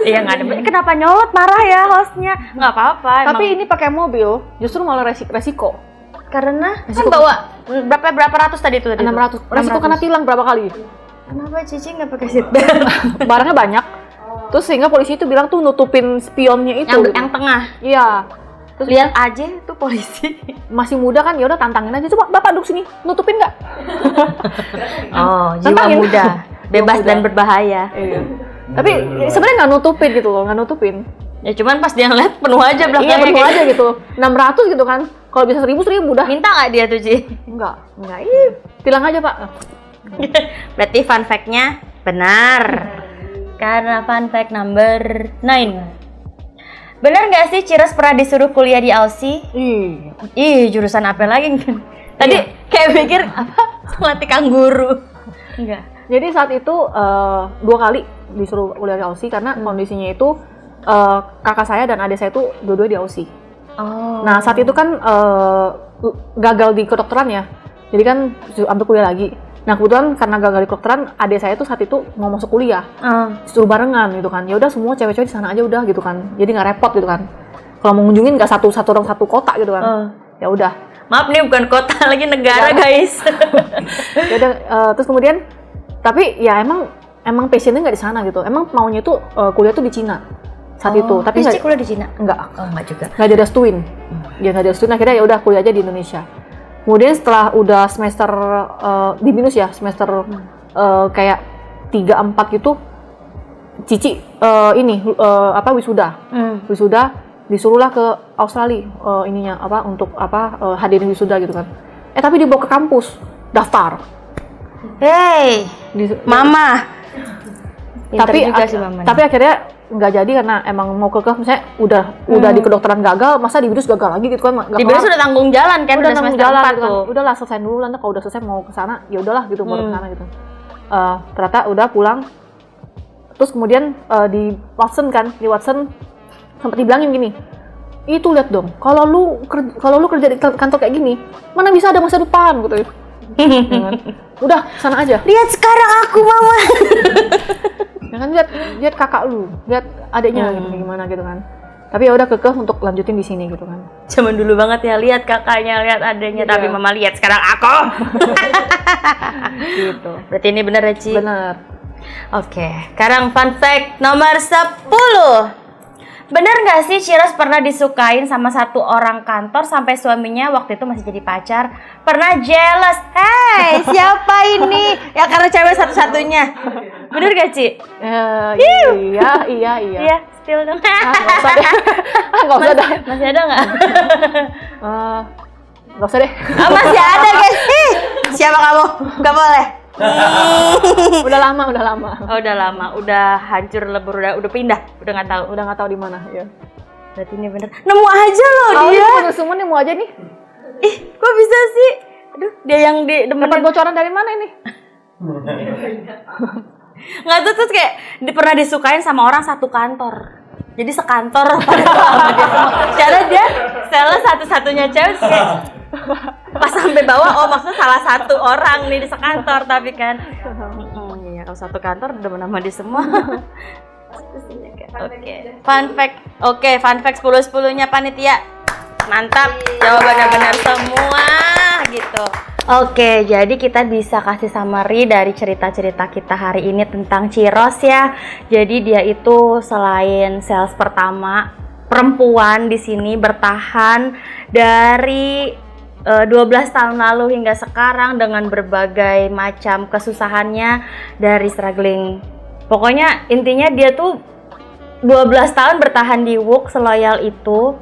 Iya nggak ada. Kenapa nyolot marah ya hostnya? Nggak apa-apa. Tapi ini pakai mobil justru malah resiko. Karena kan bawa berapa ratus tadi tuh? 600. Resiko kena tilang berapa kali? Kenapa Cici nggak pakai seatbelt? Barangnya banyak. Terus sehingga polisi itu bilang tuh nutupin spionnya itu. Yang tengah. Iya. Terus lihat aja tuh polisi masih muda kan, ya udah tantangin aja, coba Bapak duduk sini, nutupin nggak? Jiwa muda, bebas dan berbahaya. Iya. Tapi sebenarnya nggak nutupin. Ya cuman pas dia ngeliat penuh aja belakangnya. Iya penuh aja gitu, 600 gitu kan. Kalau bisa 1000 udah. Minta nggak dia tuh Ci? Enggak. Tilang aja Pak. Berarti fun fact-nya benar. Karena fun fact number 9. Bener nggak sih Ciros pernah disuruh kuliah di Aussie? Jurusan apa lagi kan? Tadi kayak mikir apa? Melatih kanguru. Enggak. Jadi saat itu 2 kali disuruh kuliah di Aussie karena kondisinya itu kakak saya dan adik saya itu dua-duanya di Aussie. Nah saat itu kan gagal di kedokteran ya. Jadi kan ambil kuliah lagi. Nah kebetulan karena gagal di kedokteran, adik saya tuh saat itu mau masuk kuliah, suruh barengan gitu kan. Ya udah semua cewek-cewek di sana aja udah gitu kan. Jadi nggak repot gitu kan. Kalau mau ngunjungin nggak satu orang satu kota gitu kan. Ya udah. Maaf nih bukan kota lagi negara guys. Ya udah. Terus kemudian, tapi ya emang passionnya nggak di sana gitu. Emang maunya tuh kuliah tuh di Cina saat itu. Tapi nggak kuliah di Cina? Enggak. Enggak juga. Nggak direstuin. Dia nggak direstuin. Akhirnya ya udah kuliah aja di Indonesia. Kemudian setelah udah semester di minus ya, semester kayak 3-4 gitu Cici wisuda disuruhlah ke Australia untuk hadirin wisuda gitu kan. Tapi dibawa ke kampus daftar. Hey, Mama. Tapi akhirnya nggak jadi karena emang mau kekeh, misalnya udah di kedokteran gagal, masa di BIDUS gagal lagi gitu kan. Di BIDUS udah tanggung jalan kan, udah tanggung semester jalan 4 gitu tuh. Kan. Udahlah selesai dulu, nanti kalau udah selesai mau ke sana ya udahlah gitu, mau ke sana gitu. Ternyata udah pulang. Terus kemudian di Watson sempat dibilangin gini, itu lihat dong, kalau lu kerja di kantor kayak gini, mana bisa ada masa depan gitu. Udah sana aja. Lihat sekarang aku, Mama. Ya kan, lihat kakak lu, lihat adiknya gitu gimana gitu kan. Tapi ya udah kekeh untuk lanjutin di sini gitu kan. Zaman dulu banget ya, lihat kakaknya, lihat adiknya, tapi Mama lihat sekarang aku. Gitu. Berarti ini benar ya, Ci? Benar. Oke, sekarang fun fact nomor 10. Benar nggak sih Ciros pernah disukain sama satu orang kantor sampai suaminya waktu itu masih jadi pacar pernah jealous? Hey, siapa ini? Ya karena cewek satu-satunya. Bener gak, Ci? Iya. Iya, spill dong. Nggak usah deh. Masih ada nggak? Nggak usah deh. Masih ada, guys. Siapa kamu? Nggak boleh. Udah lama. Oh, udah lama, udah hancur lebur, udah pindah, udah nggak tahu di mana ya. Berarti ini bener. Nemu aja loh dia. Semua nemu aja nih. Ih, kok bisa sih? Aduh, dia yang dapat bocoran dari mana ini? Nggak tuh, terus kayak pernah disukain sama orang satu kantor. Jadi sekantor pada sama dia semua. Karena dia sales satu-satunya cewek kayak pas sampai bawah, maksudnya salah satu orang nih di sekantor, tapi kan iya, kalau satu kantor udah nama di semua. Fun fact 10-10-nya panitia. Mantap, jawabannya benar semua gitu. Oke, jadi kita bisa kasih summary dari cerita-cerita kita hari ini tentang Ciros ya. Jadi dia itu selain sales pertama perempuan di sini bertahan dari 12 tahun lalu hingga sekarang dengan berbagai macam kesusahannya dari struggling. Pokoknya intinya dia tuh 12 tahun bertahan di WUK seloyal itu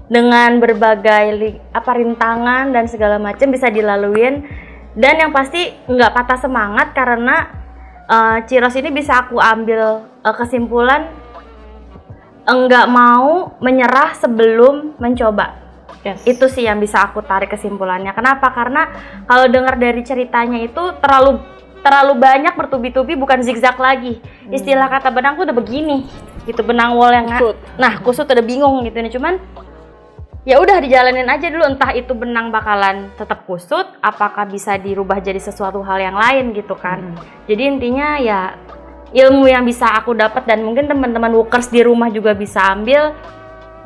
dengan berbagai rintangan dan segala macam bisa dilaluin, dan yang pasti nggak patah semangat karena Ciros ini bisa aku ambil kesimpulan nggak mau menyerah sebelum mencoba. Yes. Itu sih yang bisa aku tarik kesimpulannya. Kenapa? Karena kalau dengar dari ceritanya itu terlalu banyak bertubi-tubi, bukan zigzag lagi. Istilah kata benang tuh udah begini gitu, benang wol yang kusut udah bingung gitu nih. Cuman ya udah dijalanin aja dulu, entah itu benang bakalan tetap kusut, apakah bisa dirubah jadi sesuatu hal yang lain gitu kan. Jadi intinya ya ilmu yang bisa aku dapat dan mungkin teman-teman workers di rumah juga bisa ambil,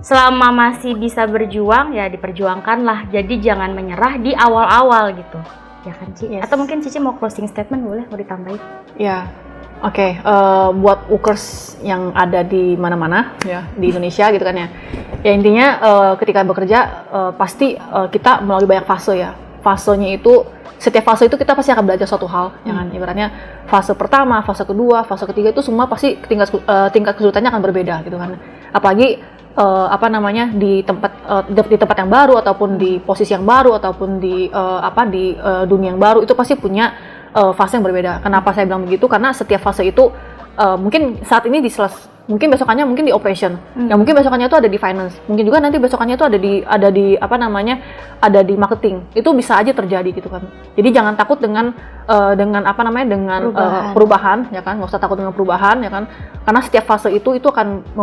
selama masih bisa berjuang ya diperjuangkan lah. Jadi jangan menyerah di awal-awal gitu. Ya kan, Ci? Yes. Atau mungkin Cici mau closing statement, boleh mau ditambahin? Ya. Oke, buat workers yang ada di mana-mana ya di Indonesia gitu kan ya. Ya intinya ketika bekerja pasti kita melalui banyak fase ya. Fasenya itu, setiap fase itu kita pasti akan belajar suatu hal. Yang ibaratnya fase pertama, fase kedua, fase ketiga itu semua pasti tingkat kesulitannya akan berbeda gitu kan. Apalagi di tempat yang baru ataupun di posisi yang baru ataupun di dunia yang baru, itu pasti punya fase yang berbeda. Kenapa saya bilang begitu? Karena setiap fase itu mungkin saat ini di sales, mungkin besokannya mungkin di operation, yang mungkin besokannya itu ada di finance, mungkin juga nanti besokannya itu ada di marketing. Itu bisa aja terjadi gitu kan. Jadi jangan takut dengan perubahan ya kan. Nggak usah takut dengan perubahan ya kan. Karena setiap fase itu akan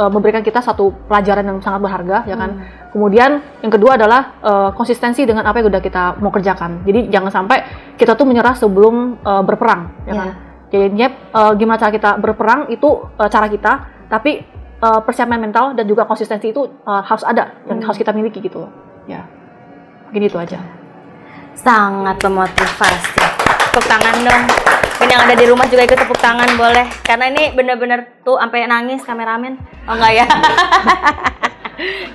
memberikan kita satu pelajaran yang sangat berharga ya kan. Kemudian yang kedua adalah konsistensi dengan apa yang udah kita mau kerjakan. Jadi jangan sampai kita tuh menyerah sebelum berperang ya kan. Jadinya gimana cara kita berperang itu cara kita, tapi persiapan mental dan juga konsistensi itu harus ada dan harus kita miliki gitu loh. Ya, mungkin itu aja. Sangat memotivasi. Tepuk tangan dong. Ini yang ada di rumah juga ikut tepuk tangan boleh. Karena ini bener-bener tuh sampai nangis kameramen. Oh enggak ya?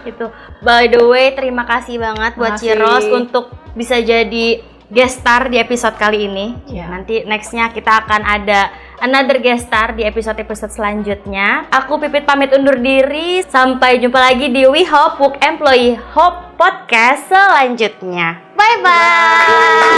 Itu. By the way, terima kasih banget buat Ciros untuk bisa jadi guest star di episode kali ini. Nanti nextnya kita akan ada another guest star di episode-episode selanjutnya. Aku Pipit pamit undur diri. Sampai jumpa lagi di We Hope Work Employee Hope Podcast selanjutnya. Bye-bye.